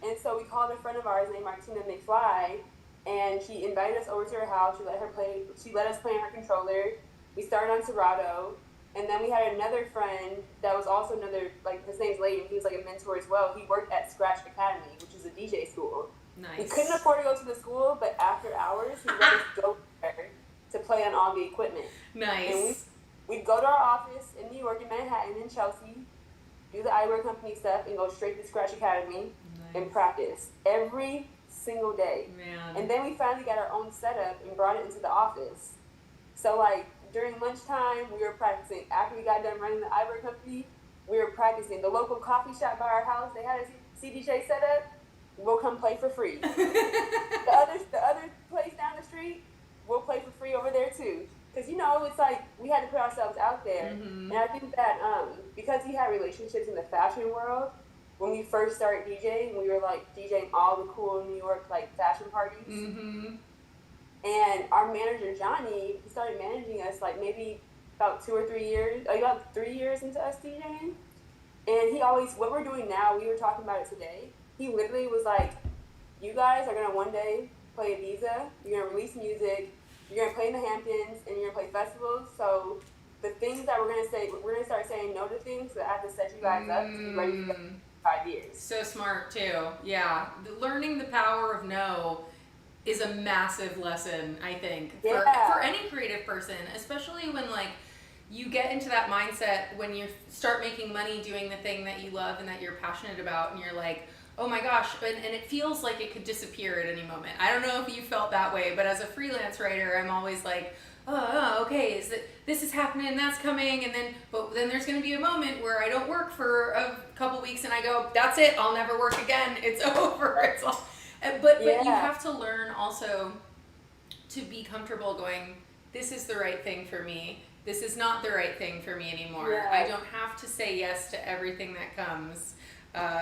And so we called a friend of ours named Martina McFly, and she invited us over to her house. She let us play on her controller. We started on Serato, and then we had another friend that was also like, his name's Layden. He was like a mentor as well. He worked at Scratch Academy, which is a DJ school. Nice. We couldn't afford to go to the school, but after hours, he let us go there to play on all the equipment. Nice. And we'd go to our office in New York, in Manhattan, in Chelsea, do the eyewear company stuff, and go straight to Scratch Academy and practice every single day. Man. And then we finally got our own setup and brought it into the office. So like during lunchtime, we were practicing. After we got done running the eyewear company, we were practicing. The local coffee shop by our house, they had a CDJ setup. We'll come play for free. the other place down the street, we'll play for free over there too. Because, you know, it's like we had to put ourselves out there. Mm-hmm. And I think that because we had relationships in the fashion world, when we first started DJing, we were like DJing all the cool New York like fashion parties. Mm-hmm. And our manager, Johnny, he started managing us like maybe about 2 or 3 years, about 3 years into us DJing. And he always, what we're doing now, we were talking about it today, he literally was like, you guys are going to one day play Ibiza, you're going to release music, you're going to play in the Hamptons, and you're going to play festivals. So the things that we're going to start saying no to things, so I have to set you guys up to be ready for 5 years. So smart too. Yeah. Learning the power of no is a massive lesson, I think, for any creative person, especially when like you get into that mindset when you start making money doing the thing that you love and that you're passionate about, and you're like, oh my gosh, and it feels like it could disappear at any moment. I don't know if you felt that way, but as a freelance writer, I'm always like, okay, this is happening, that's coming, but then there's going to be a moment where I don't work for a couple weeks and I go, that's it, I'll never work again, it's over. It's all, but you have to learn also to be comfortable going, this is the right thing for me, this is not the right thing for me anymore. I don't have to say yes to everything that comes.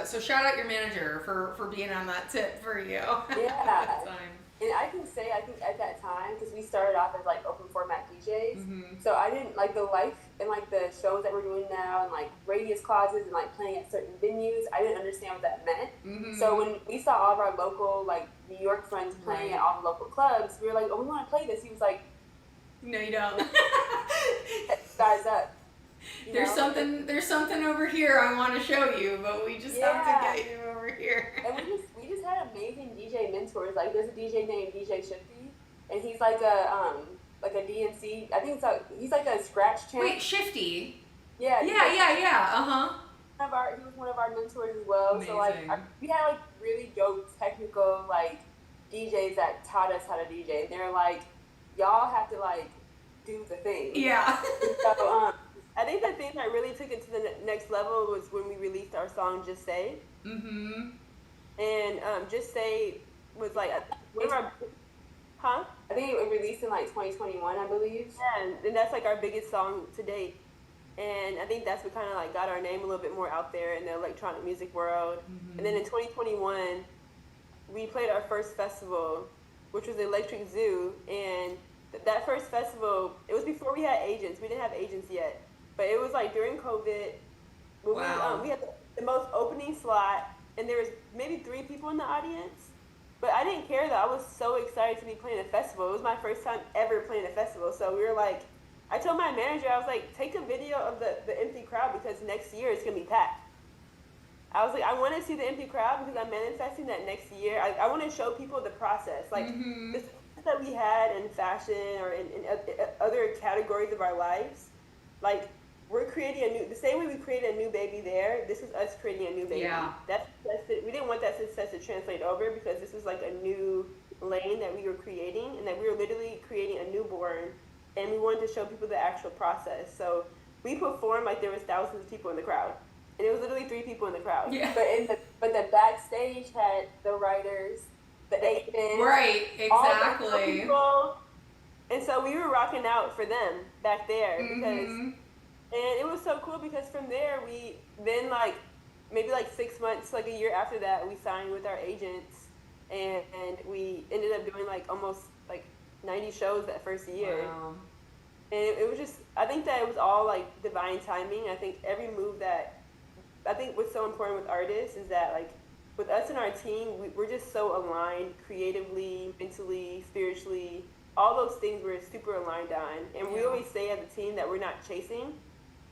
So shout out your manager for being on that tip for you at Yeah. that time. And I can say, I think at that time, because we started off as like open format DJs, so I didn't like the life and like the shows that we're doing now and like radius clauses and like playing at certain venues. I didn't understand what that meant. So when we saw all of our local like New York friends playing at all the local clubs, we were like, oh, we want to play this. He was like, no, you don't. Guys up. There's something over here I want to show you, but we just have to get you over here. And we just had amazing DJ mentors. Like there's a DJ named DJ Shifty, and he's like a DNC. I think he's like a scratch champ. Wait, Shifty? Yeah. Yeah. He was one of our mentors as well. Amazing. So like we had like really dope technical like DJs that taught us how to DJ. And they're like, y'all have to like do the thing. Yeah. So I think the thing that really took it to the next level was when we released our song "Just Say." And "Just Say" was like one of our, I think it was released in like 2021, I believe. Yeah, and that's like our biggest song to date. And I think that's what kind of like got our name a little bit more out there in the electronic music world. And then in 2021, we played our first festival, which was the Electric Zoo. And that first festival, it was before we had agents. We didn't have agents yet. But it was like during COVID. Wow. We had the most opening slot, and there was maybe 3 people in the audience. But I didn't care though. I was so excited to be playing a festival. It was my first time ever playing a festival. So we were like, I told my manager, I was like, take a video of the empty crowd because next year it's going to be packed. I was like, I want to see the empty crowd because I'm manifesting that next year. I want to show people the process. Like, the success that we had in fashion or in other categories of our lives, like, we're creating the same way we created a new baby there, this is us creating a new baby. Yeah. We didn't want that success to translate over because this was like a new lane that we were creating and that we were literally creating a newborn, and we wanted to show people the actual process. So we performed like there was thousands of people in the crowd, and it was literally 3 people in the crowd. Yeah. But the backstage had the writers, the agents. Right, all the exactly. people. And so we were rocking out for them back there because, and it was so cool because from there we then like maybe like 6 months, like a year after that, we signed with our agents, and we ended up doing like almost like 90 shows that first year. Wow. And it was just, I think that it was all like divine timing. I think every move I think what's so important with artists is that like with us and our team, we're just so aligned creatively, mentally, spiritually, all those things we're super aligned on. And we always say as a team that we're not chasing,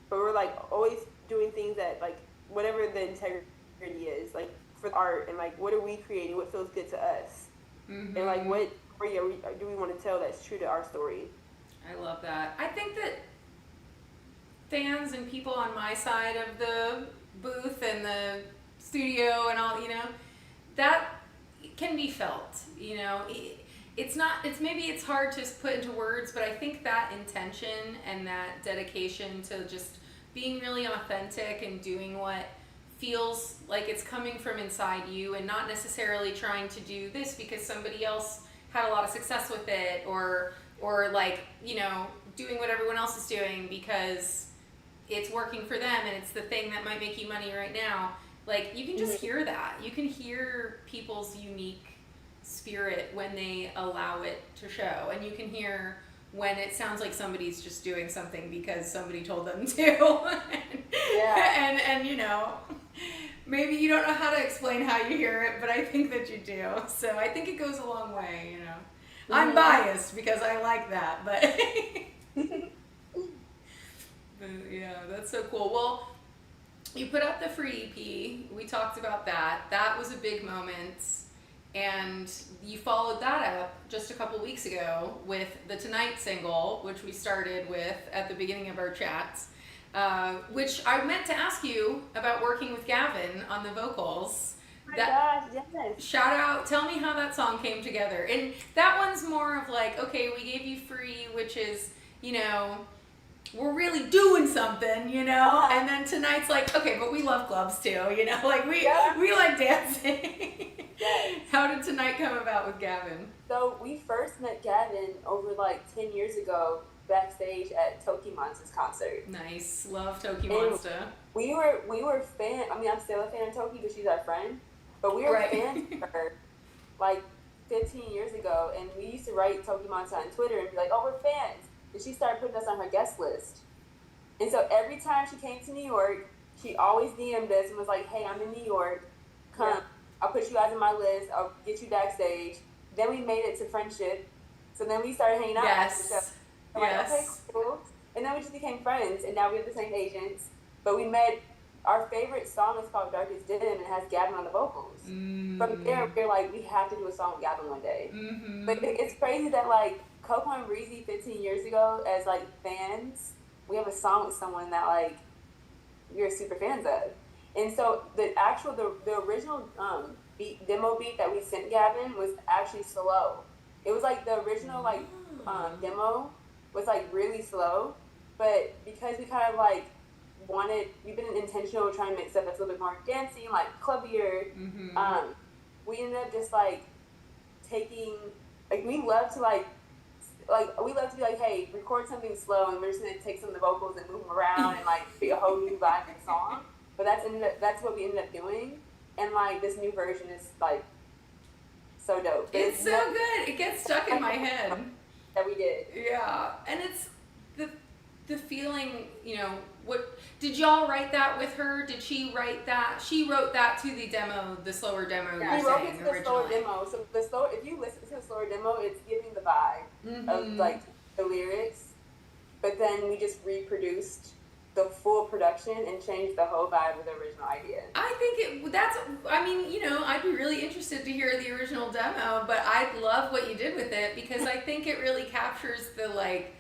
but we're like always doing things that like whatever the integrity is, like for art, and like what are we creating, what feels good to us, and like what story do we want to tell that's true to our story. I love that. I think that fans and people on my side of the booth and the studio and all, that can be felt, it's maybe it's hard to put into words, but I think that intention and that dedication to just being really authentic and doing what feels like it's coming from inside you and not necessarily trying to do this because somebody else had a lot of success with it or like, doing what everyone else is doing because it's working for them and it's the thing that might make you money right now. Like, you can just hear that. You can hear people's unique spirit when they allow it to show. And you can hear when it sounds like somebody's just doing something because somebody told them to. And maybe you don't know how to explain how you hear it, but I think that you do. So I think it goes a long way, I'm biased because I like that, but... But yeah, that's so cool. Well, you put up the free EP. We talked about that. That was a big moment. And you followed that up just a couple weeks ago with the Tonight single, which we started with at the beginning of our chats, which I meant to ask you about working with Gavin on the vocals. Oh my gosh, yes. Shout out, tell me how that song came together. And that one's more of like, okay, we gave you free, which is, we're really doing something, and then Tonight's like, okay, but we love clubs too, like we like dancing. Yes. How did Tonight come about with Gavin? So we first met Gavin over like 10 years ago, backstage at Toki Monster's concert. Nice. Love Toki And Monster. we were fan. I mean, I'm still a fan of Toki because she's our friend, but we were Right. fans of her like 15 years ago, and we used to write Toki Monster on Twitter and be like, "Oh, we're fans," and she started putting us on her guest list. And so every time she came to New York, she always DM'd us and was like, "Hey, I'm in New York. Come, I'll put you guys on my list. I'll get you backstage." Then we made it to friendship. So then we started hanging out after the show. Yes. I'm like, okay, Yes. cool. And then we just became friends, and now we have the same agents. But we met. Our favorite song is called Darkest Dim, and it has Gavin on the vocals. From there, we're like, we have to do a song with Gavin one day. But it's crazy that like Coco and Breezy 15 years ago, as like fans, we have a song with someone that like we're super fans of. And so the original demo beat that we sent Gavin was actually slow. It was like the original like demo was like really slow, but because we kind of like we've been intentional with trying to make stuff that's a little bit more dancing, like clubbier. We ended up just like taking, like we love to we love to be like, hey, record something slow, and we're just gonna take some of the vocals and move them around and like be a whole new vibe in the song. But that's what we ended up doing, and like this new version is like so dope. But It's so good. It gets stuck in my head. That we did. Yeah, and it's the feeling, you know, what did y'all write that with her? Did she write that? She wrote that to the demo, the slower demo Yeah, you're we wrote saying it to the slower originally. demo. So if you listen to the slower demo, it's giving the vibe of like the lyrics, but then we just reproduced the full production and changed the whole vibe of the original idea. I think I mean, you know, I'd be really interested to hear the original demo, but I love what you did with it because I think it really captures the like,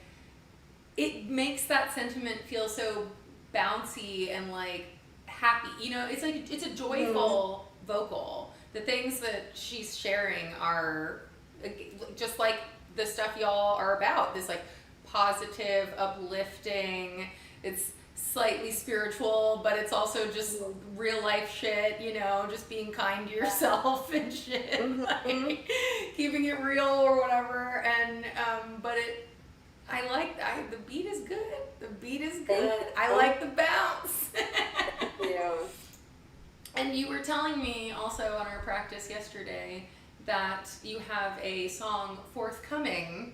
it makes that sentiment feel so bouncy and like happy. You know, it's like it's a joyful vocal. The things that she's sharing are just like the stuff y'all are about. This like positive, uplifting. It's slightly spiritual, but it's also just real life shit. You know, just being kind to yourself and shit, like, keeping it real or whatever. And but the beat is good. The beat is good. I like the bounce. Yeah. And you were telling me also on our practice yesterday that you have a song forthcoming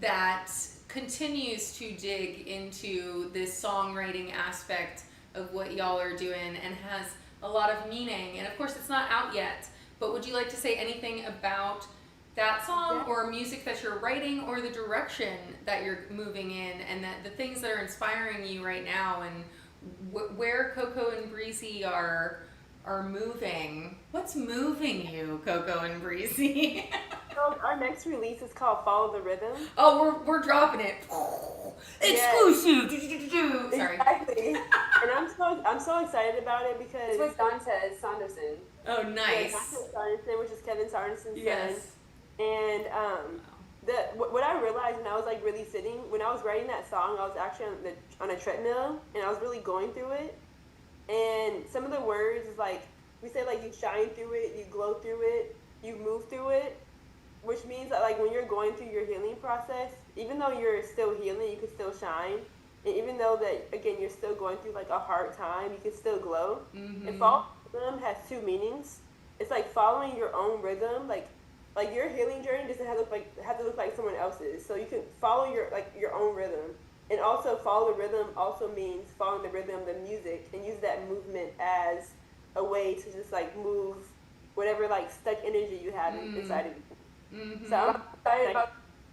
that continues to dig into this songwriting aspect of what y'all are doing and has a lot of meaning. And of course, it's not out yet, but would you like to say anything about that song or music that you're writing or the direction that you're moving in and that the things that are inspiring you right now and where Coco and Breezy are moving? What's moving you, Coco and Breezy? So our next release is called Follow the Rhythm. Oh, we're dropping it. Exclusive. Sorry. Exactly. And I'm so excited about it because It's with Dantes Sanderson. Oh, nice. Dantes Sanderson, which is Kevin Sanderson's son. Yes. And what I realized when I was like really sitting, when I was writing that song, I was actually on a treadmill and I was really going through it. And some of the words is like, we say like you shine through it, you glow through it, you move through it, which means that like when you're going through your healing process, even though you're still healing, you can still shine. And even though that, again, you're still going through like a hard time, you can still glow. And follow rhythm has two meanings. It's like following your own rhythm, like your healing journey doesn't have to look like someone else's. So you can follow your own rhythm. And also follow the rhythm also means following the rhythm of the music and use that movement as a way to just like move whatever like stuck energy you have inside of you. So I'm excited about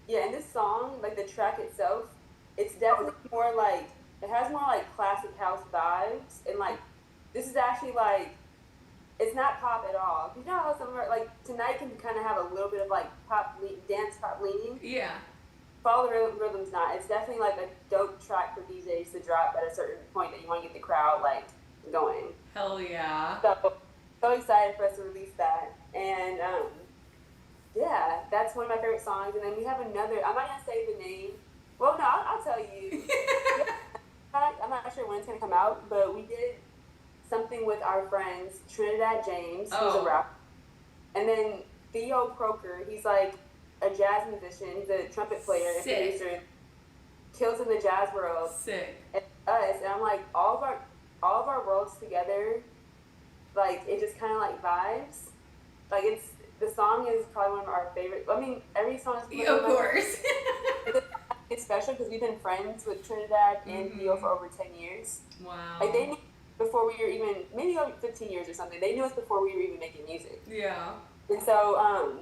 and this song, like the track itself, it's definitely more like it has more like classic house vibes, and like this is actually like it's not pop at all. You know how somewhere like tonight can kind of have a little bit of like dance pop leaning. Yeah. Follow the Rhythm's not. It's definitely like a dope track for DJs to drop at a certain point that you want to get the crowd like going. Hell yeah. So excited for us to release that. And yeah, that's one of my favorite songs. And then we have another, I'm not going to say the name. Well, no, I'll tell you. I'm not sure when it's going to come out, but we did something with our friends, Trinidad James, who's a rapper. And then Theo Croker, he's like a jazz musician. He's a trumpet player and producer. kills in the jazz world Sick. and us, and I'm like, all of our worlds together, like it just kind of like vibes. Like the song is probably one of our favorite. I mean, every song is Yeah, of course. it's special because we've been friends with Trinidad and Theo for over 10 years. Wow. Like they knew before we were even maybe over 15 years or something. They knew us before we were even making music. Yeah. And so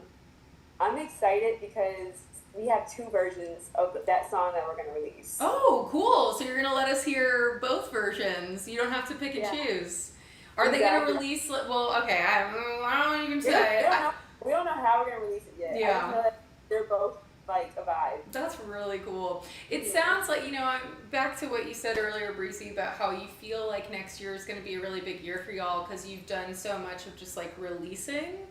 I'm excited because we have two versions of that song that we're gonna release. Oh, cool. So you're going to let us hear both versions. You don't have to pick and Yeah. choose. Are they going to Exactly. release, well, okay, I don't even We say. don't know how we're gonna release it yet. I Yeah. just know that they're both like a vibe. That's really cool. It sounds like, I'm back to what you said earlier, Breezy, about how you feel like next year is going to be a really big year for y'all because you've done so much of just like releasing.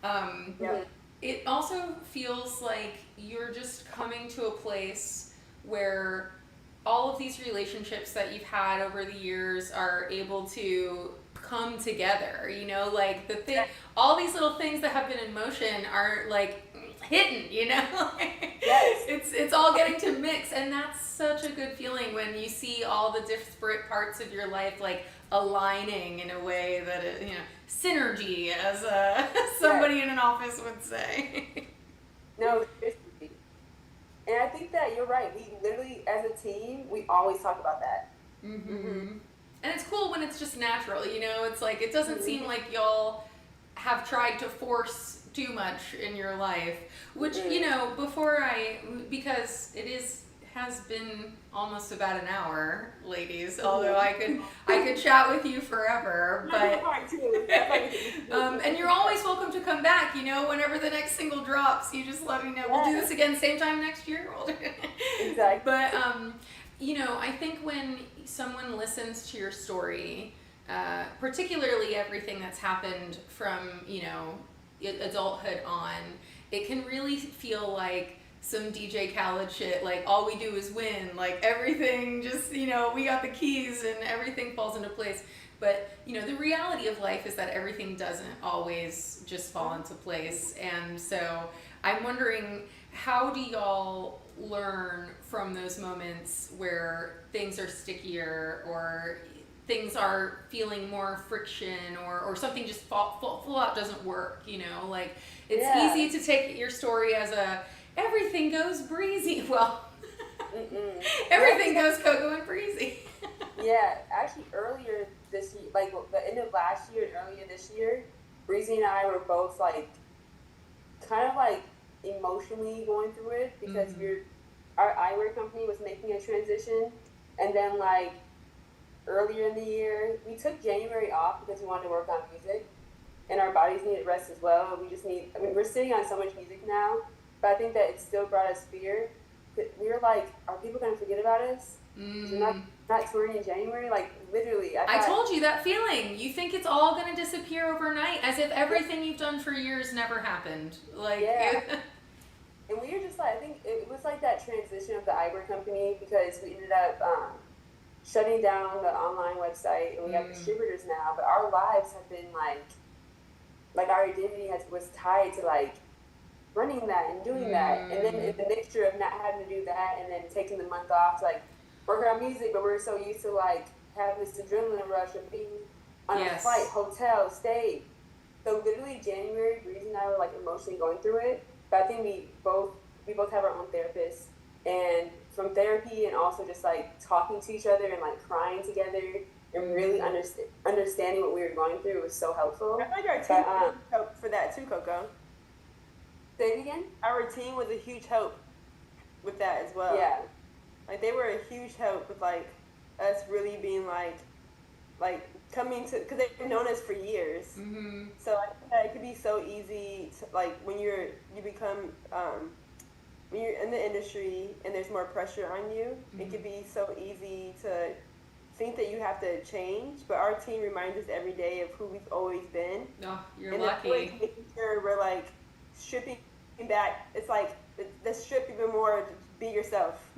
Yeah. It also feels like you're just coming to a place where all of these relationships that you've had over the years are able to come together, like all these little things that have been in motion are like hidden, Yes. it's all getting to mix, and that's such a good feeling when you see all the disparate parts of your life like aligning in a way that it, synergy, as somebody in an office would say. No, seriously. And I think that you're right. We literally, as a team, we always talk about that. And it's cool when it's just natural, it's like it doesn't seem like y'all have tried to force too much in your life, which because has been almost about an hour, ladies, although I could chat with you forever, but and you're always welcome to come back, whenever the next single drops. You just let me know. We'll do this again same time next year. Exactly. But I think when someone listens to your story, particularly everything that's happened from adulthood on, it can really feel like some DJ Khaled shit, like all we do is win, like everything just, we got the keys and everything falls into place. But, the reality of life is that everything doesn't always just fall into place. And so I'm wondering, how do y'all learn from those moments where things are stickier or things are feeling more friction or something just full out doesn't work, like it's easy to take your story as everything goes breezy. Well, everything goes Coco and breezy. Yeah, actually earlier this year, like the end of last year and earlier this year, Breezy and I were both like kind of like emotionally going through it because our eyewear company was making a transition, and then like earlier in the year we took January off because we wanted to work on music and our bodies needed rest as well. We're sitting on so much music now, but I think that it still brought us fear. We were like, are people going to forget about us? We're not touring in January? Like, literally. I told you that feeling. You think it's all going to disappear overnight, as if everything you've done for years never happened. Like, yeah. And we were just like, I think it was like that transition of the eyewear company because we ended up shutting down the online website and we have distributors now, but our lives have been like our identity was tied to like running that and doing that, and then the mixture of not having to do that and then taking the month off to like work on music, but we're so used to like having this adrenaline rush of being on a flight, hotel, stay. So literally January, Breezy and I were like emotionally going through it, but I think we both have our own therapists, and from therapy and also just like talking to each other and like crying together and really understanding what we were going through was so helpful. I feel like our team helped for that too, Coco. Say it again? Our team was a huge help with that as well. Yeah. Like they were a huge help with like us really being like coming to, because they've known us for years. So I think that it could be so easy to, like when you become when you're in the industry and there's more pressure on you, it could be so easy to think that you have to change. But our team reminds us every day of who we've always been. Oh, you're and lucky. And making sure we're like stripping back. It's like the strip even more to be yourself.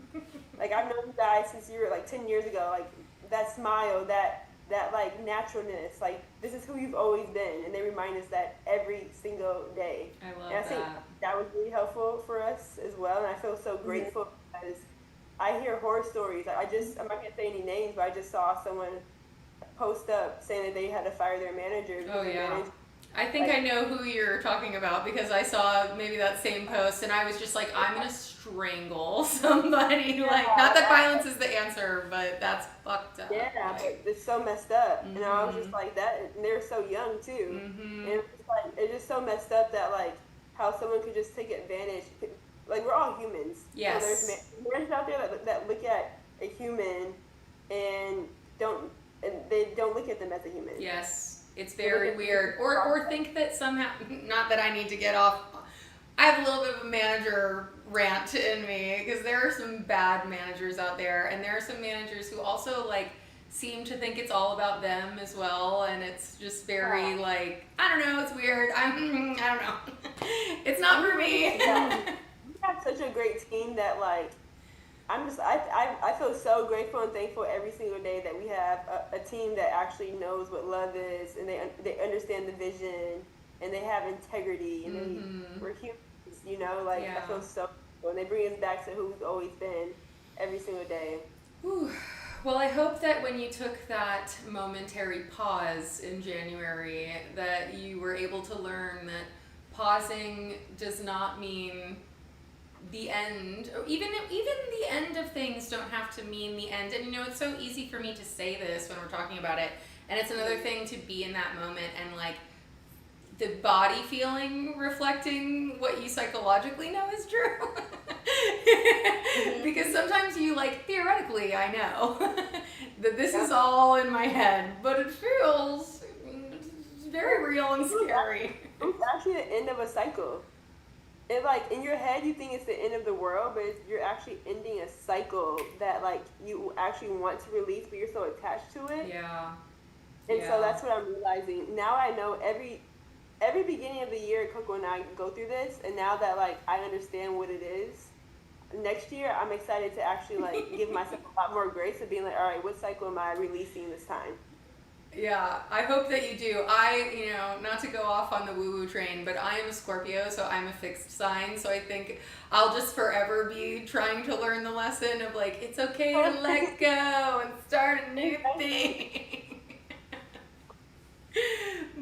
Like I've known you guys since you were like 10 years ago. Like that smile, that like naturalness, like this is who you've always been, and they remind us that every single day. I love and I think that was really helpful for us as well, and I feel so grateful because I hear horror stories. I'm not gonna say any names, but I just saw someone post up saying that they had to fire their manager because Oh their yeah. manager, I think like, I know who you're talking about because I saw maybe that same post and I was just like, I'm gonna strangle somebody. Like, not that violence is the answer, but that's fucked up. yeah, but Like, it's so messed up. And I was just mm-hmm, like that, and they're so young too. mm-hmm. And it's just so messed up that like how someone could just take advantage. Like we're all humans, so there's Yes. managers out there that look at a human and don't and they don't look at them as a human. Yes, it's They look very at them weird. as Or think that somehow, not that I need to get off. I have a little bit of a manager rant in me because there are some bad managers out there, and there are some managers who also like seem to think it's all about them as well, and it's just very like I don't know. It's weird. I don't know. It's not for me. we have such a great team that like I feel so grateful and thankful every single day that we have a team that actually knows what love is and they understand the vision and they have integrity and we're humans, you know, like I Yeah. feel so when they bring us back to who we've always been every single day. Whew. Well, I hope that when you took that momentary pause in January, that you were able to learn that pausing does not mean the end. Or even the end of things don't have to mean the end. And you know, it's so easy for me to say this when we're talking about it, and it's another thing to be in that moment and like the body feeling reflecting what you psychologically know is true. Because sometimes you like theoretically I know that this is all in my head, but it feels very real and scary. It's actually the end of a cycle. It like in your head you think it's the end of the world, but you're actually ending a cycle that like you actually want to release, but you're so attached to it. Yeah. And Yeah. so that's what I'm realizing. Now I know every beginning of the year Coco and I go through this, and now that like I understand what it is, next year I'm excited to actually like give myself a lot more grace of being like, all right, what cycle am I releasing this time? Yeah, I hope that you do. You know, not to go off on the woo-woo train, but I am a Scorpio, so I'm a fixed sign. So I think I'll just forever be trying to learn the lesson of like, it's okay to let go and start a new thing.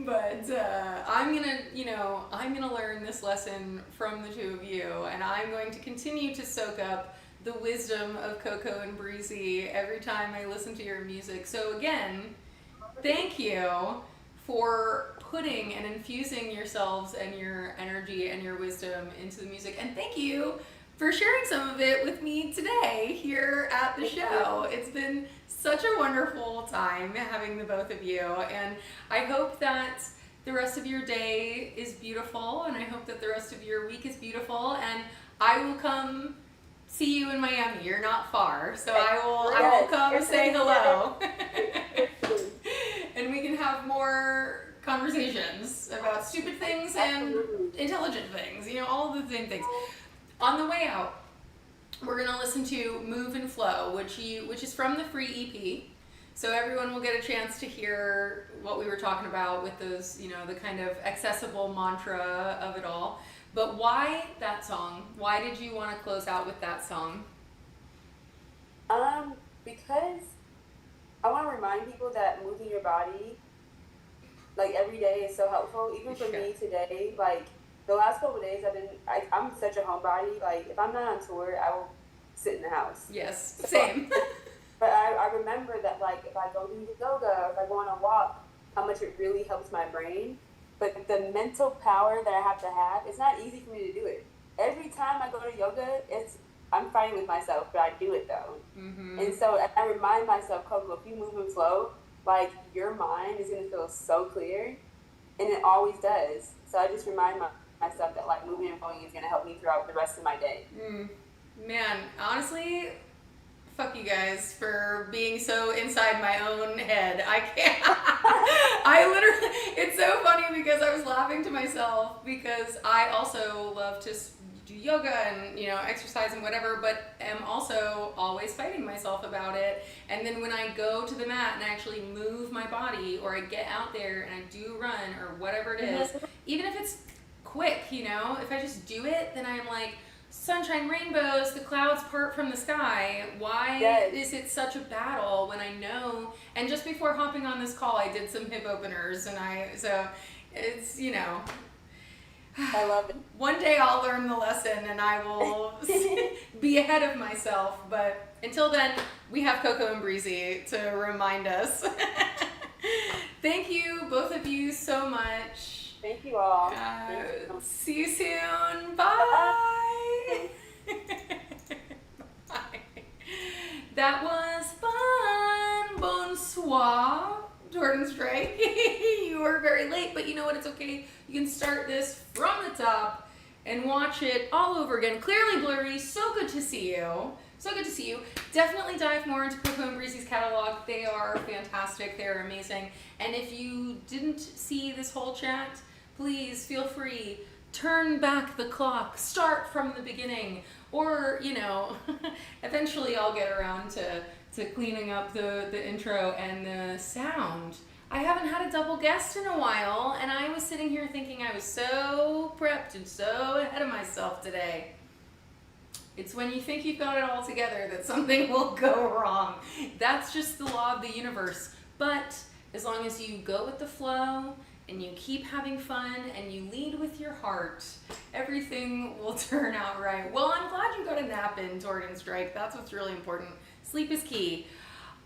But I'm gonna learn this lesson from the two of you, and I'm going to continue to soak up the wisdom of Coco and Breezy every time I listen to your music. So again, thank you for putting and infusing yourselves and your energy and your wisdom into the music, and thank you for sharing some of it with me today here at the show. It's been such a wonderful time having the both of you, and I hope that the rest of your day is beautiful, and I hope that the rest of your week is beautiful, and I will come see you in Miami. You're not far, so I will come say hello. And we can have more conversations about stupid things and intelligent things, you know, all of the same things. On the way out, we're gonna listen to Move and Flow, which is from the free EP. So everyone will get a chance to hear what we were talking about with those, you know, the kind of accessible mantra of it all. But why that song? Why did you want to close out with that song? Because I want to remind people that moving your body, like every day, is so helpful. Even for me today, like the last couple of days, I'm such a homebody. Like if I'm not on tour, I will sit in the house. Yes, same. But I remember that like if I go do yoga, or if I go on a walk, how much it really helps my brain. But the mental power that I have to have, it's not easy for me to do it. Every time I go to yoga, I'm fighting with myself, but I do it though. Mm-hmm. And so I remind myself, Coco, if you move and flow, like your mind is gonna feel so clear, and it always does. So I just remind myself that like moving and flowing is gonna help me throughout the rest of my day. Man, honestly, fuck you guys for being so inside my own head. I can't. I literally, it's so funny because I was laughing to myself because I also love to do yoga and, you know, exercise and whatever, but am also always fighting myself about it. And then when I go to the mat and I actually move my body, or I get out there and I do run or whatever it is, even if it's quick, you know, if I just do it, then I'm like sunshine, rainbows, the clouds part from the sky. Why Yes. is it such a battle when I know? And just before hopping on this call, I did some hip openers, and so it's, you know, I love it. one day I'll learn the lesson and I will be ahead of myself. But until then, we have Coco and Breezy to remind us. Thank you, both of you, so much. Thank you all. See you soon. Bye. Bye. That was fun. Bonsoir. Jordan Strike. You were very late, but you know what? It's okay. You can start this from the top and watch it all over again. Clearly blurry. So good to see you. So good to see you. Definitely dive more into Coco and Breezy's catalog. They are fantastic. They're amazing. And if you didn't see this whole chat, please feel free. Turn back the clock. Start from the beginning. Or, you know, eventually I'll get around to cleaning up the intro and the sound. I haven't had a double guest in a while, and I was sitting here thinking I was so prepped and so ahead of myself today. It's when you think you've got it all together that something will go wrong. That's just the law of the universe. But as long as you go with the flow and you keep having fun and you lead with your heart, everything will turn out right. Well, I'm glad you got a nap in, Jordan Strike. That's what's really important. Sleep is key.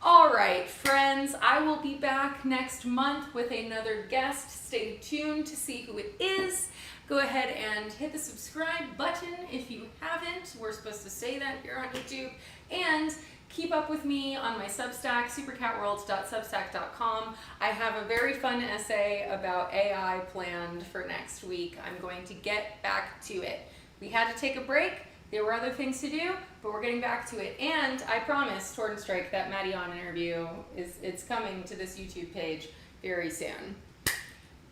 All right, friends, I will be back next month with another guest. Stay tuned to see who it is. Go ahead and hit the subscribe button if you haven't. We're supposed to say that here on YouTube. And keep up with me on my Substack, supercatworld.substack.com. I have a very fun essay about AI planned for next week. I'm going to get back to it. We had to take a break. There were other things to do, but we're getting back to it. And I promise, Torn Strike, that Maddie On interview it's coming to this YouTube page very soon.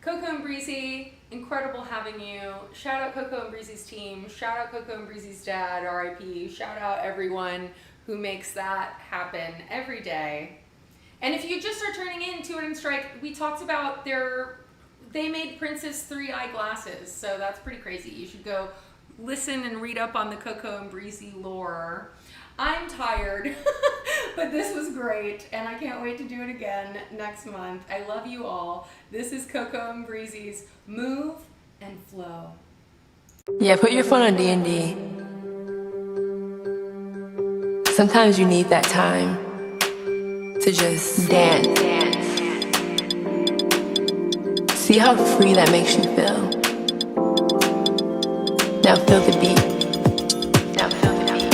Coco and Breezy, incredible having you. Shout out Coco and Breezy's team. Shout out Coco and Breezy's dad, RIP. Shout out everyone who makes that happen every day. And if you just are turning in to Torn Strike, we talked about they made Princess 3 eyeglasses, so that's pretty crazy. You should go listen and read up on the Coco and Breezy lore. I'm tired, but this was great, and I can't wait to do it again next month. I love you all. This is Coco and Breezy's Move and Flow. Yeah, put your phone on D&D. Sometimes you need that time to just dance. See how free that makes you feel. Now feel the beat. Now feel the beat.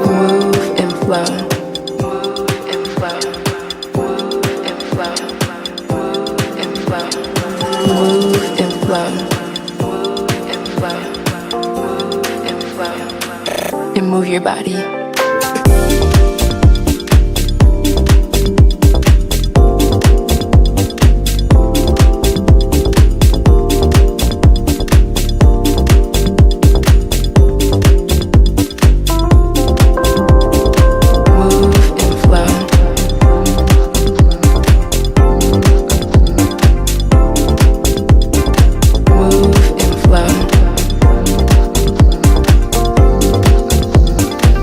Move and flow. Move and flow. Move and flow. Move and flow. Move and flow. Move and flow. Move and flow. And move your body.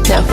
Now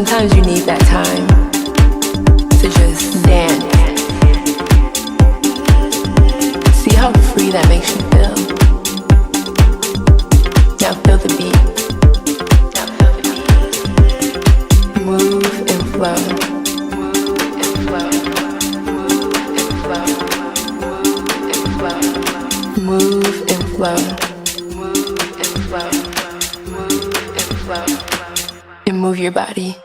Sometimes you need that time to just dance. See how free that makes you feel. Now feel the beat. Now feel the beat. Move and flow. Move and flow. Move and flow. Move and flow. Move and flow. And move your body.